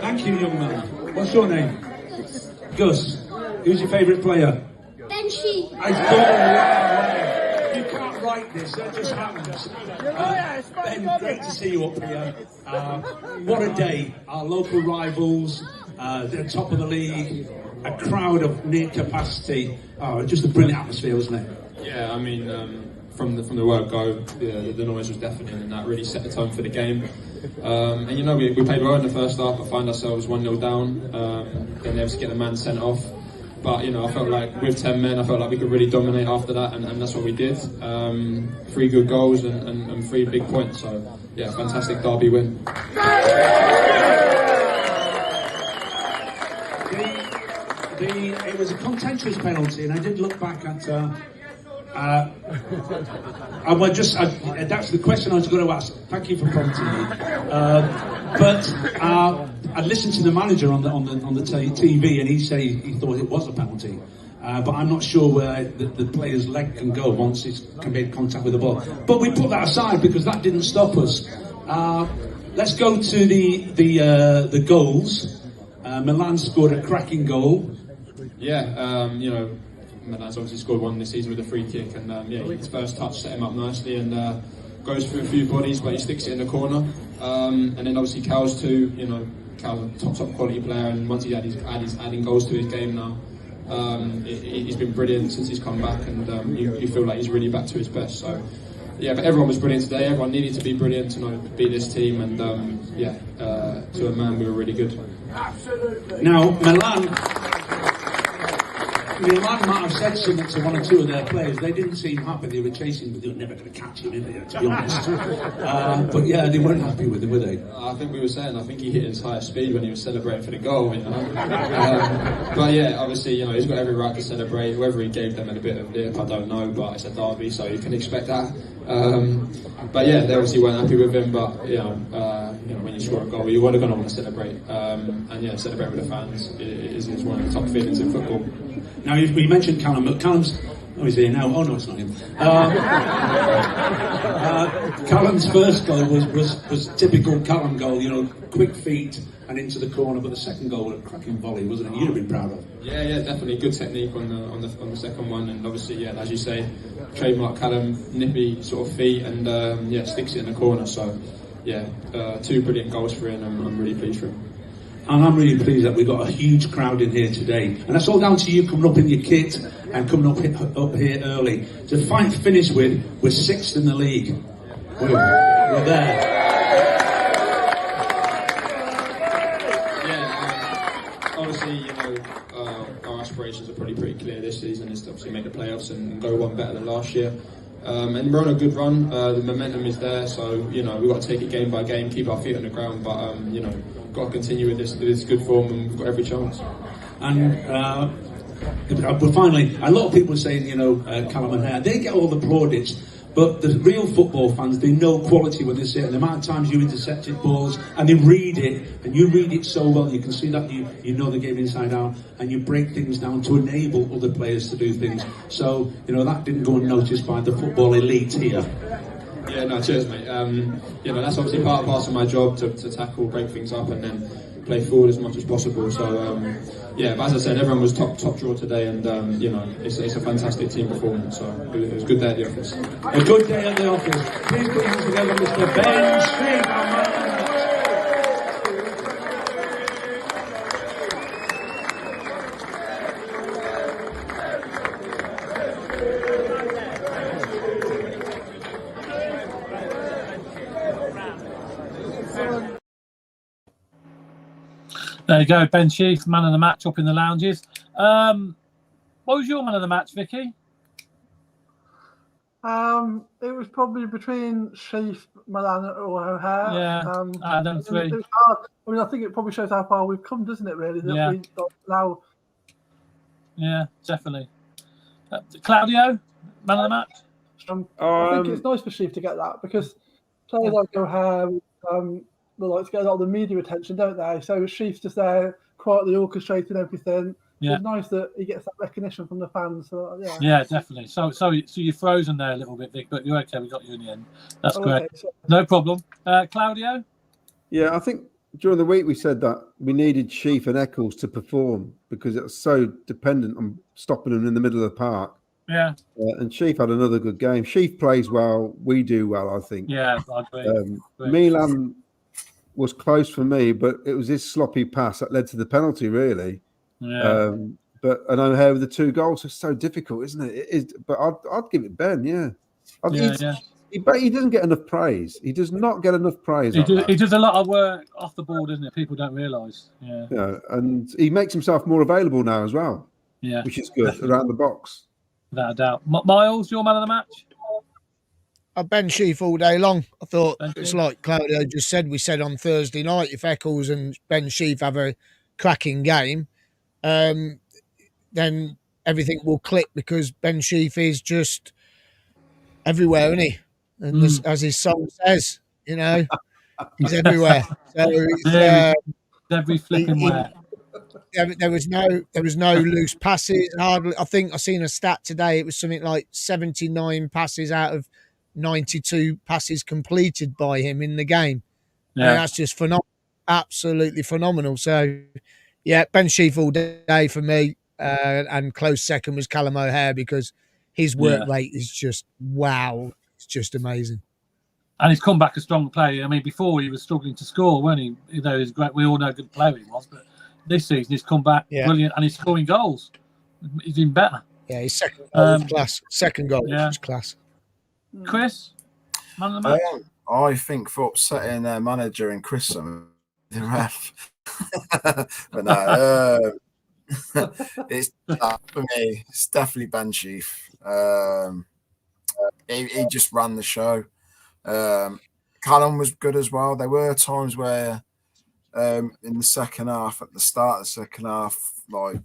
Speaker 11: Thank you, young man. What's your name? Gus. Who's your favourite player?
Speaker 12: Ben Sheaf.
Speaker 11: I thought, you can't write this, that just happens. Ben, great to see you up here. What a day. Our local rivals, they're top of the league, a crowd of near capacity. Oh, just a brilliant atmosphere, wasn't it?
Speaker 13: Yeah, I mean, from the word go, the noise was deafening, and that really set the tone for the game. And you know, we played well in the first half, but find ourselves 1-0 down. Then able to get the man sent off. But you know, I felt like with 10 men, I felt like we could really dominate after that, and that's what we did. 3 good goals and 3 big points. So yeah, fantastic derby win.
Speaker 11: It was a contentious penalty, and I did look back at. That's the question I was going to ask. Thank you for prompting me. But I listened to the manager on the TV, and he said he thought it was a penalty. But I'm not sure where the player's leg can go once it's made contact with the ball. But we put that aside because that didn't stop us. Let's go to the goals. Milan scored a cracking goal.
Speaker 13: Yeah, you know, Milan's obviously scored one this season with a free kick, and his first touch set him up nicely, and goes through a few bodies, but he sticks it in the corner. And then obviously Cal's too, you know, Cal's a top quality player, and once he's adding goals to his game now, he's been brilliant since he's come back, and you feel like he's really back to his best. So yeah, but everyone was brilliant today. Everyone needed to be brilliant to beat this team, and to a man, we were really good.
Speaker 11: Absolutely. Now Milan might have said something to 1 or 2 of their players. They didn't seem happy. They were chasing, but they were never going to catch him, to be honest. But yeah, they weren't happy with him, were they?
Speaker 13: I think I think he hit his highest speed when he was celebrating for the goal, you know. But yeah, obviously, you know, he's got every right to celebrate. Whether he gave them a bit of lip, I don't know, but it's a derby, so you can expect that. But yeah, they obviously weren't happy with him, but you know, when you score a goal, you want to want to celebrate. And yeah, celebrate with the fans is one of the top feelings in football.
Speaker 11: Now, you mentioned Callum, but Callum's... Oh, he's here now. Oh, no, it's not him. Callum's first goal was typical Callum goal, you know, quick feet and into the corner, but the second goal was a cracking volley, wasn't it? You'd have been proud of.
Speaker 13: Yeah, definitely. Good technique on the second one, and obviously, yeah, as you say, trademark Callum, nippy sort of feet, and sticks it in the corner. So, yeah, 2 brilliant goals for him, and I'm really pleased for him.
Speaker 11: And I'm really pleased that we've got a huge crowd in here today. And that's all down to you coming up in your kit and coming up here early. To finish with, we're 6th in the league. We're there.
Speaker 13: Yeah, obviously, you know, our aspirations are probably pretty clear this season is to obviously make the playoffs and go one better than last year. And we're on a good run. The momentum is there, so, you know, we've got to take it game by game, keep our feet on the ground, but, you know, got to continue with this good form, and we've got every chance.
Speaker 11: And but finally, a lot of people are saying, you know, Callum and Hare, they get all the plaudits, but the real football fans, they know quality when they see it. And the amount of times you intercepted balls and they read it, and you read it so well, you can see that you know the game inside out, and you break things down to enable other players to do things. So, you know, that didn't go unnoticed by the football elite here.
Speaker 13: Yeah, no, cheers, mate. You know, that's obviously part and parcel of my job to tackle, break things up, and then play forward as much as possible. So yeah, but as I said, everyone was top draw today, and it's a fantastic team performance. So it was a good day at the office.
Speaker 11: A good day at the office. Please put your hands together, Mr. Ben Street, our man of the match.
Speaker 2: There you go, Ben Sheaf, man of the match up in the lounges. What was your man of the match, Vicky?
Speaker 4: It was probably between Sheaf, Milan, or O'Hare.
Speaker 2: Yeah, them three.
Speaker 4: It was hard. I mean, I think it probably shows how far we've come, doesn't it? Really, that we now.
Speaker 2: Yeah, definitely. Claudio, man of the match.
Speaker 4: I think it's nice for Sheaf to get that because players like O'Hare, they like to get a lot of the media attention, don't they? So Sheaf's just there, quietly orchestrating everything.
Speaker 2: Yeah.
Speaker 4: It's nice that he gets that recognition from the fans. So,
Speaker 2: yeah, definitely. So you're frozen there a little bit, Vic, but you're okay. We got you in the end. That's great.
Speaker 4: Okay,
Speaker 2: no problem. Claudio?
Speaker 5: Yeah, I think during the week we said that we needed Sheaf and Eccles to perform because it was so dependent on stopping them in the middle of the park.
Speaker 2: Yeah.
Speaker 5: And Sheaf had another good game. Sheaf plays well. We do well, I think.
Speaker 2: Yeah, I agree.
Speaker 5: Milan was close for me, but it was his sloppy pass that led to the penalty, really.
Speaker 2: Yeah.
Speaker 5: But I know how the 2 goals are so difficult, isn't it? It is, but I'd give it Ben. Yeah. He doesn't get enough praise. He does not get enough praise.
Speaker 2: He does a lot of work off the ball, doesn't it? People don't realise. Yeah.
Speaker 5: Yeah, and he makes himself more available now as well.
Speaker 2: Yeah,
Speaker 5: which is good around the box.
Speaker 2: Without a doubt. Miles, your man of the match?
Speaker 3: Ben Sheaf all day long. I thought it's like Claudio just said. We said on Thursday night, if Eccles and Ben Sheaf have a cracking game, then everything will click because Ben Sheaf is just everywhere, isn't he? And as his song says, he's everywhere. So it's,
Speaker 2: every flipping where.
Speaker 3: There was no loose passes. Hardly. I think I seen a stat today. It was something like 79 passes out of 92 passes completed by him in the game. Yeah, and that's just phenomenal. Absolutely phenomenal. So, yeah, Ben Sheaf all day for me. And close second was Callum O'Hare because his work rate is just wow. It's just amazing.
Speaker 2: And he's come back a strong player. I mean, before he was struggling to score, weren't he? He's great. We all know how good player he was, but this season he's come back brilliant and he's scoring goals. He's been better.
Speaker 3: Yeah, his second goal was class. Second goal was class.
Speaker 2: Chris, man of the match?
Speaker 6: I think for upsetting their manager and Chris, the ref. But no, it's for me. It's definitely Ben Sheaf. He just ran the show. Callum was good as well. There were times where in the second half, at the start of the second half, like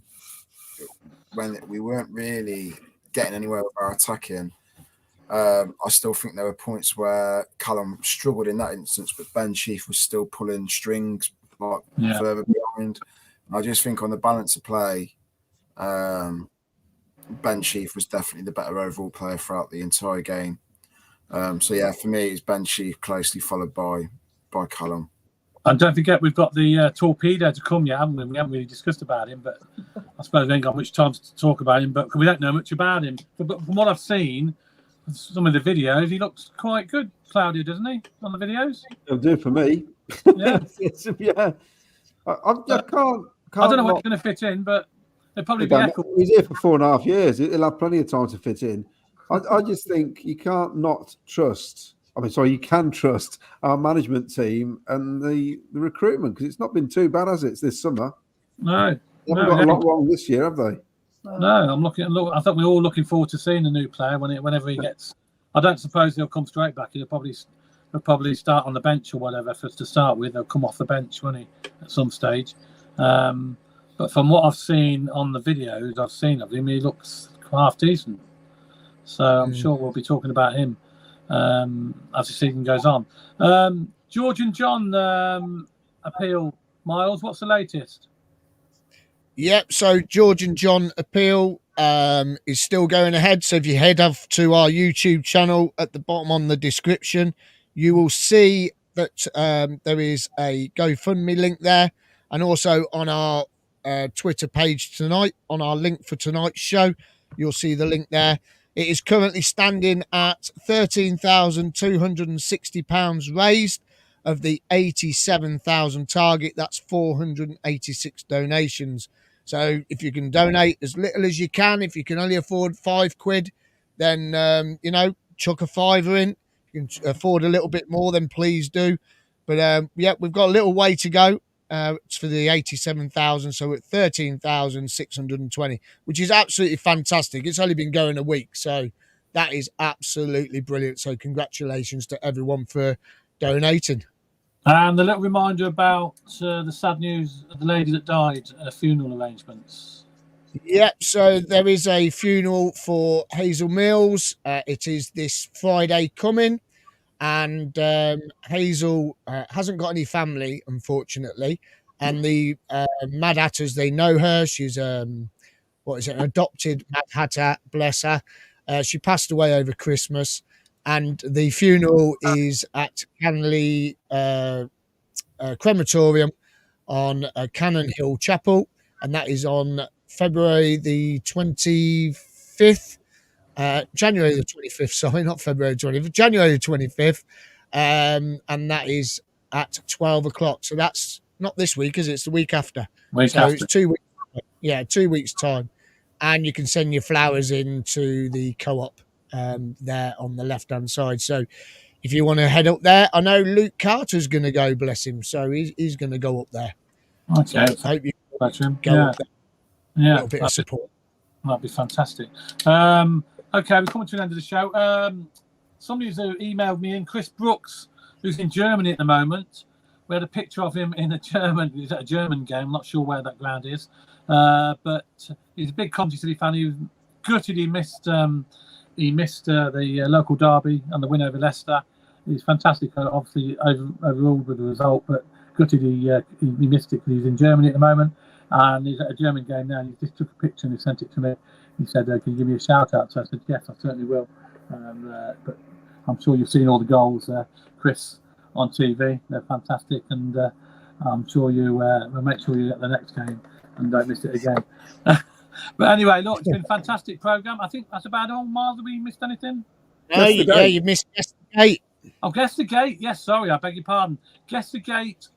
Speaker 6: when we weren't really getting anywhere with our attacking, I still think there were points where Callum struggled in that instance, but Ben Sheaf was still pulling strings further behind. I just think on the balance of play, Ben Sheaf was definitely the better overall player throughout the entire game. So yeah, for me, it's Ben Sheaf closely followed by Callum.
Speaker 2: And don't forget, we've got the torpedo to come yet, haven't we? We haven't really discussed about him, but I suppose we ain't got much time to talk about him, but we don't know much about him. But from what I've seen, some of the videos, he looks quite good, Claudio, doesn't he, on the videos?
Speaker 5: He'll do for me.
Speaker 2: Yeah.
Speaker 5: Yeah. I can't.
Speaker 2: I don't know what's going to fit in, but it'll probably be Eccles.
Speaker 5: He's here for 4.5 years. He'll have plenty of time to fit in. I just think you can't not trust. You can trust our management team and the recruitment because it's not been too bad, has it? It's this summer.
Speaker 2: No.
Speaker 5: They haven't got a lot wrong this year, have they?
Speaker 2: No, I think we're all looking forward to seeing the new player whenever he gets. I don't suppose he'll come straight back. He'll probably start on the bench or whatever to start with. He'll come off the bench, won't he, at some stage? But from what I've seen on the videos I've seen of him, he looks half decent. So I'm sure we'll be talking about him as the season goes on. George and John appeal. Miles, what's the latest?
Speaker 3: Yep, so George and John appeal is still going ahead. So if you head up to our YouTube channel at the bottom on the description, you will see that there is a GoFundMe link there. And also on our Twitter page tonight, on our link for tonight's show, you'll see the link there. It is currently standing at £13,260 raised of the 87,000 target. That's 486 donations. So if you can donate as little as you can, if you can only afford £5, then, chuck a fiver in. If you can afford a little bit more, then please do. But, we've got a little way to go. It's for the 87,000, so at 13,620, which is absolutely fantastic. It's only been going a week, so that is absolutely brilliant. So congratulations to everyone for donating.
Speaker 2: And a little reminder about the sad news of the lady that died, funeral arrangements.
Speaker 3: Yep, so there is a funeral for Hazel Mills. It is this Friday coming. And Hazel hasn't got any family, unfortunately. And the Mad Hatters, they know her. She's an adopted Mad Hatter, bless her. She passed away over Christmas, and the funeral is at Canley Crematorium on Cannon Hill Chapel, and that is on February the 25th. January the 25th, sorry, not February 25th, January the 25th, and that is at 12 o'clock. So that's not this week, is it? It's the week after. It's 2 weeks. Yeah, 2 weeks' time. And you can send your flowers into the co-op there on the left-hand side. So if you want to head up there, I know Luke Carter's going to go, bless him. So he's going to go up there.
Speaker 2: Okay.
Speaker 3: So I hope you go up there.
Speaker 2: Yeah.
Speaker 3: A little bit of support.
Speaker 2: That'd be fantastic. Okay, we're coming to the end of the show. Somebody's emailed me in, Chris Brooks, who's in Germany at the moment. We had a picture of him in he's at a German game. I'm not sure where that ground is. But he's a big Coventry City fan. He was gutted he missed the local derby and the win over Leicester. He's fantastic, obviously overruled with the result, but gutted he missed it because he's in Germany at the moment. And he's at a German game now, and he just took a picture and he sent it to me. He said, can you give me a shout out? So I said, yes, I certainly will. But I'm sure you've seen all the goals, Chris, on TV. They're fantastic, and I'm sure you will make sure you get the next game and don't miss it again. But anyway, look, it's been a fantastic programme. I think that's about all. Miles, have we missed anything?
Speaker 3: No, you missed Guess the Gate.
Speaker 2: Oh, Guess the Gate. Yes, sorry, I beg your pardon. Guess the Gate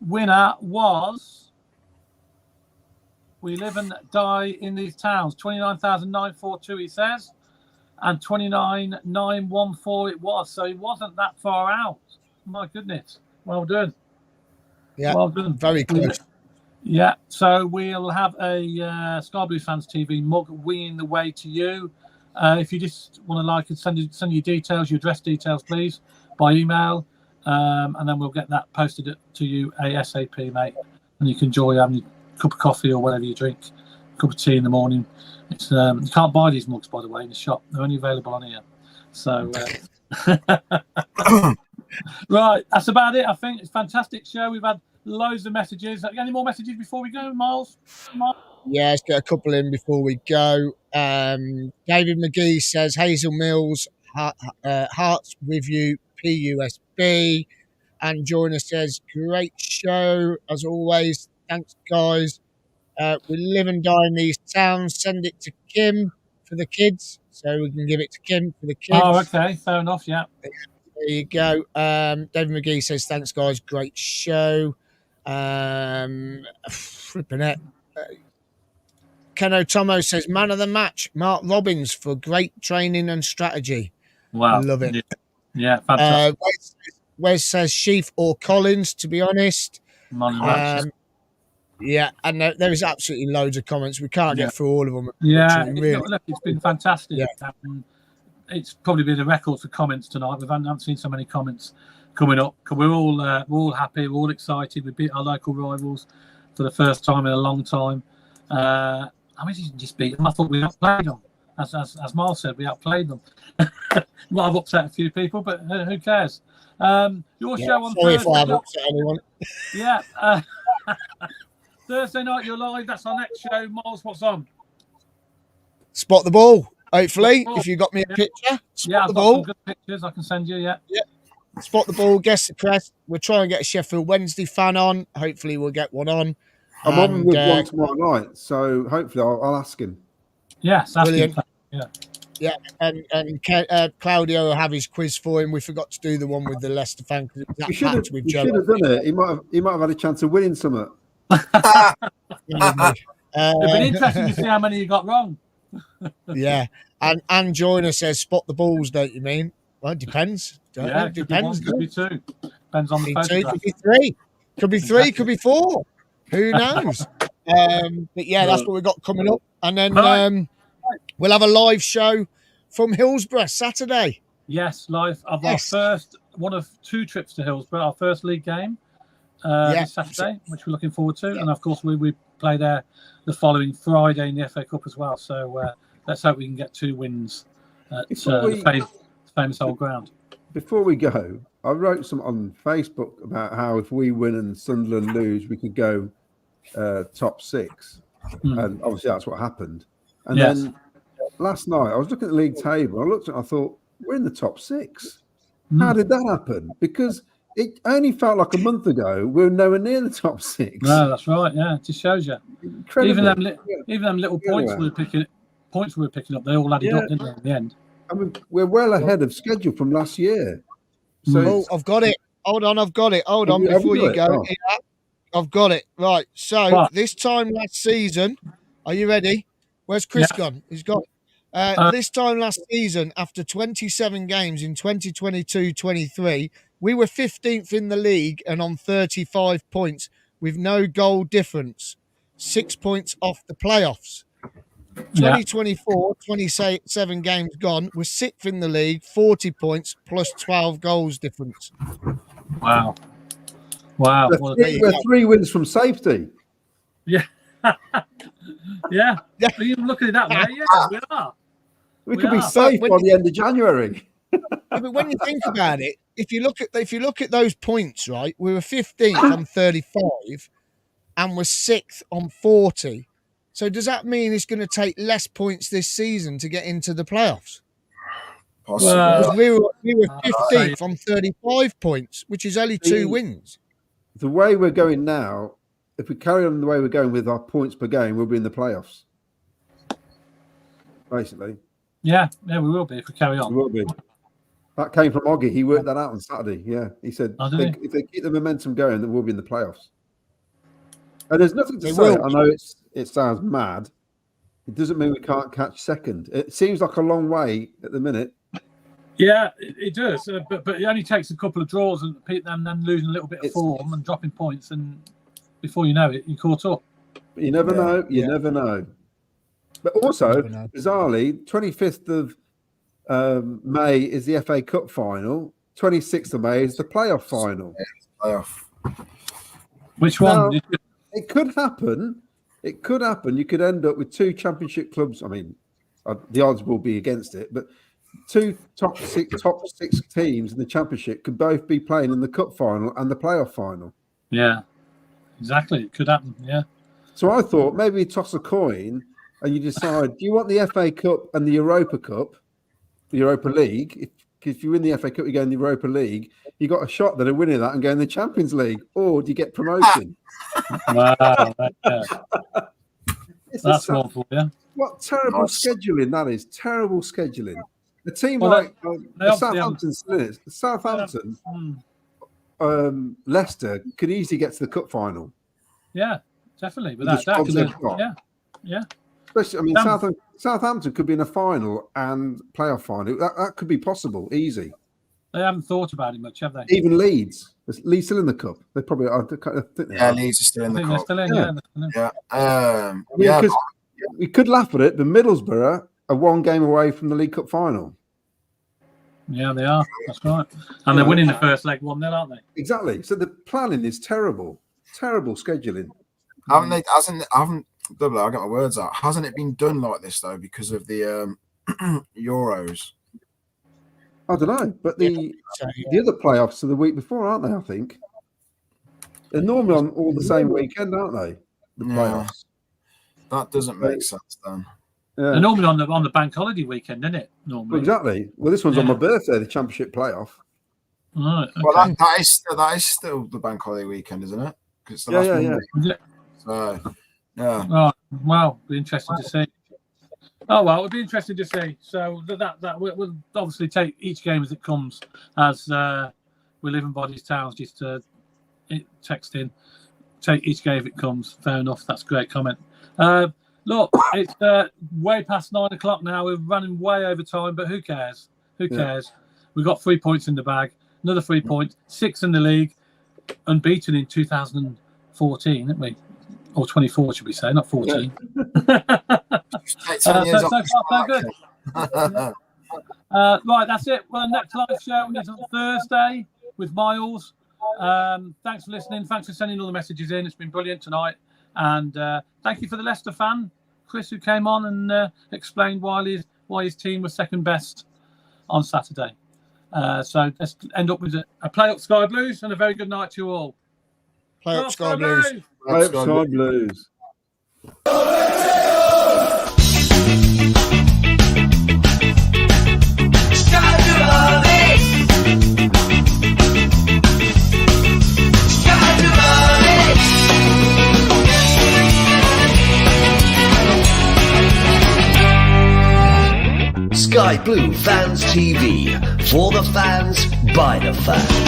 Speaker 2: winner was... We live and die in these towns. 29,942, he says. And 29,914 it was. So it wasn't that far out. My goodness. Well done.
Speaker 3: Yeah,
Speaker 2: well done.
Speaker 3: Very close.
Speaker 2: Yeah, so we'll have a Sky Blue Fans TV mug winging the way to you. If you just want to send your details, your address details, please, by email. And then we'll get that posted to you ASAP, mate. And you can enjoy having your cup of coffee or whatever you drink, a cup of tea in the morning. It's you can't buy these mugs, by the way, in the shop. They're only available on here. So right, that's about it. I think it's a fantastic show. We've had loads of messages. Any more messages before we go, Miles?
Speaker 3: Yeah, let's get a couple in before we go. David McGee says Hazel Mills, hearts with you, PUSB. And Joyner says, great show as always. Thanks, guys. We live and die in these towns. Send it to Kim for the kids, so we can give it to Kim for the kids.
Speaker 2: Oh, okay, fair enough. Yeah.
Speaker 3: There you go. David McGee says, thanks, guys. Great show. Flipping it. Ken Otomo says, man of the match, Mark Robbins, for great training and strategy.
Speaker 2: Wow.
Speaker 3: Love it.
Speaker 2: Yeah, fantastic.
Speaker 3: Wes says Sheaf or Collins, to be honest. Yeah, and there is absolutely loads of comments. We can't get through all of them.
Speaker 2: Yeah,
Speaker 3: really.
Speaker 2: Look, it's been fantastic.
Speaker 3: Yeah.
Speaker 2: It's probably been a record for comments tonight. We haven't seen so many comments coming up. We're all happy. We're all excited. We beat our local rivals for the first time in a long time. I mean, you just beat them. I thought we outplayed them. As Miles said, we outplayed them. Might have upset a few people, but who cares? Your show on
Speaker 3: sorry
Speaker 2: Thursday.
Speaker 3: If I have upset anyone.
Speaker 2: Yeah. Thursday night, you're live. That's our next show. Miles, what's on?
Speaker 3: Spot the Ball. Hopefully, if you got me a picture, spot
Speaker 2: I've
Speaker 3: the
Speaker 2: got
Speaker 3: ball.
Speaker 2: some good pictures I can send you. Yeah.
Speaker 3: Spot the Ball, Guess the Crest. We'll try and get a Sheffield Wednesday fan on. Hopefully, we'll get one on.
Speaker 5: I'm on with one tomorrow night, so hopefully I'll ask him.
Speaker 2: Yes,
Speaker 3: brilliant.
Speaker 2: Yeah,
Speaker 3: and Claudio will have his quiz for him. We forgot to do the one with the Leicester fan because it was
Speaker 5: We should have done it. He might have had a chance of winning something.
Speaker 2: It'd been interesting to see how many you got wrong.
Speaker 3: Yeah, and Joyner says, "Spot the balls." Don't you mean? Well, it depends.
Speaker 2: Yeah, it
Speaker 3: depends.
Speaker 2: Could be two. Depends on the
Speaker 3: photograph. Could be three. Could be three. Could be four. Who knows? But yeah, that's what we've got coming up, and then we'll have a live show from Hillsborough Saturday.
Speaker 2: Yes, live of our first one of two trips to Hillsborough. Our first league game this Saturday, which we're looking forward to, and of course we play there the following Friday in the FA Cup as well. So let's hope we can get 2 wins at the famous old ground.
Speaker 5: Before we go, I wrote some on Facebook about how if we win and Sunderland lose, we could go top 6, and obviously that's what happened. And then last night I was looking at the league table. I looked at it, I thought, we're in the top 6. How did that happen? Because it only felt like a month ago we were nowhere near the top 6.
Speaker 2: No, that's right. Yeah, it just shows you.
Speaker 5: Incredible.
Speaker 2: Even them little points we were picking up, they all added up, didn't they, in the end?
Speaker 5: I mean, we're well ahead of schedule from last year. So
Speaker 3: I've got it. Hold on, I've got it. Hold on, before you go.
Speaker 5: Oh.
Speaker 3: Yeah, I've got it. Right. So this time last season, are you ready? Where's Chris gone? He's gone. This time last season, after 27 games in 2022-23, we were 15th in the league and on 35 points with no goal difference, 6 points off the playoffs. 2024, 27 games gone, we're 6th in the league, 40 points plus 12 goals difference.
Speaker 2: Wow.
Speaker 5: We're 3 wins from safety.
Speaker 2: Yeah. Yeah. Even looking at that way, yeah, we are.
Speaker 5: We could be safe by the end of January.
Speaker 3: But when you think about it, if you look at those points, right, we were 15th on 35 and we're 6th on 40. So does that mean it's going to take less points this season to get into the playoffs?
Speaker 6: Possibly.
Speaker 3: Because we were 15th on 35 points, which is only 2 wins.
Speaker 5: The way we're going now, if we carry on the way we're going with our points per game, we'll be in the playoffs. Basically.
Speaker 2: Yeah, we will be if we carry on.
Speaker 5: We will be. That came from Oggy. He worked that out on Saturday. Yeah, he said if they keep the momentum going, then we'll be in the playoffs. And there's nothing to say. I know it sounds mad. It doesn't mean we can't catch second. It seems like a long way at the minute.
Speaker 2: Yeah, it does. But it only takes a couple of draws and them losing a little bit of form and dropping points, and before you know it, you're caught up.
Speaker 5: But you never know. You never know. But also, bizarrely, 25th of May is the FA Cup final. 26th of May is the playoff final.
Speaker 2: Which one?
Speaker 5: Now, it could happen. It could happen. You could end up with 2 championship clubs. I mean, the odds will be against it, but 2 top six teams in the championship could both be playing in the cup final and the playoff final.
Speaker 2: Yeah, exactly. It could happen. Yeah.
Speaker 5: So I thought maybe you toss a coin and you decide: do you want the FA Cup and the Europa Cup, the Europa League? If you win the FA Cup, you go in the Europa League. You got a shot at winning that and go in the Champions League, or do you get promotion?
Speaker 2: Wow, that's awful. Yeah.
Speaker 5: What terrible scheduling that is! Terrible scheduling. A team like Southampton, Leicester could easily get to the cup final.
Speaker 2: Yeah, definitely. But yeah.
Speaker 5: Especially, I mean, Southampton could be in a final and playoff final. That could be possible, easy.
Speaker 2: They haven't thought about it much, have they?
Speaker 5: Even Leeds. Is Leeds still in the cup? They probably are. I think they are.
Speaker 6: Leeds are still in the cup.
Speaker 2: They're still in,
Speaker 5: because we could laugh at it, but Middlesbrough are 1 game away from the League Cup final.
Speaker 2: Yeah, they are. That's right. And they're winning the first leg 1-0, aren't they?
Speaker 5: Exactly. So the planning is terrible. Terrible scheduling.
Speaker 6: I got my words out. Hasn't it been done like this though because of the Euros?
Speaker 5: I don't know, but the other playoffs are the week before, aren't they? I think they're normally on all the same weekend, aren't they? The playoffs.
Speaker 6: That doesn't make sense then.
Speaker 2: Yeah. They're normally on the bank holiday weekend, isn't it? Normally.
Speaker 5: Exactly. Well, this one's on my birthday, the championship playoff.
Speaker 2: Right. Okay.
Speaker 6: Well, that is still the bank holiday weekend, isn't it? 'Cause it's the last Monday. So, yeah.
Speaker 2: Oh, well, be interesting to see. Oh well, it'll be interesting to see. So that we'll obviously take each game as it comes, as we live in bodies towns. Just text in, take each game as it comes. Fair enough. That's a great comment. Look, it's way past 9 o'clock now. We're running way over time, but who cares? Who cares? We've got 3 points in the bag. Another 3 points, 6 in the league, unbeaten in 2014, haven't we? Or 24, should we say? Not 14. So far, so good. Right, that's it. Well, next live show is on Thursday with Miles. Thanks for listening. Thanks for sending all the messages in. It's been brilliant tonight. And thank you for the Leicester fan, Chris, who came on and explained why his team was second best on Saturday. So let's end up with a play up Sky Blues and a very good night to you all.
Speaker 3: Play up Sky Blues.
Speaker 5: Play up Sky Blues.
Speaker 1: Sky Blue Fans TV, for the fans, by the fans.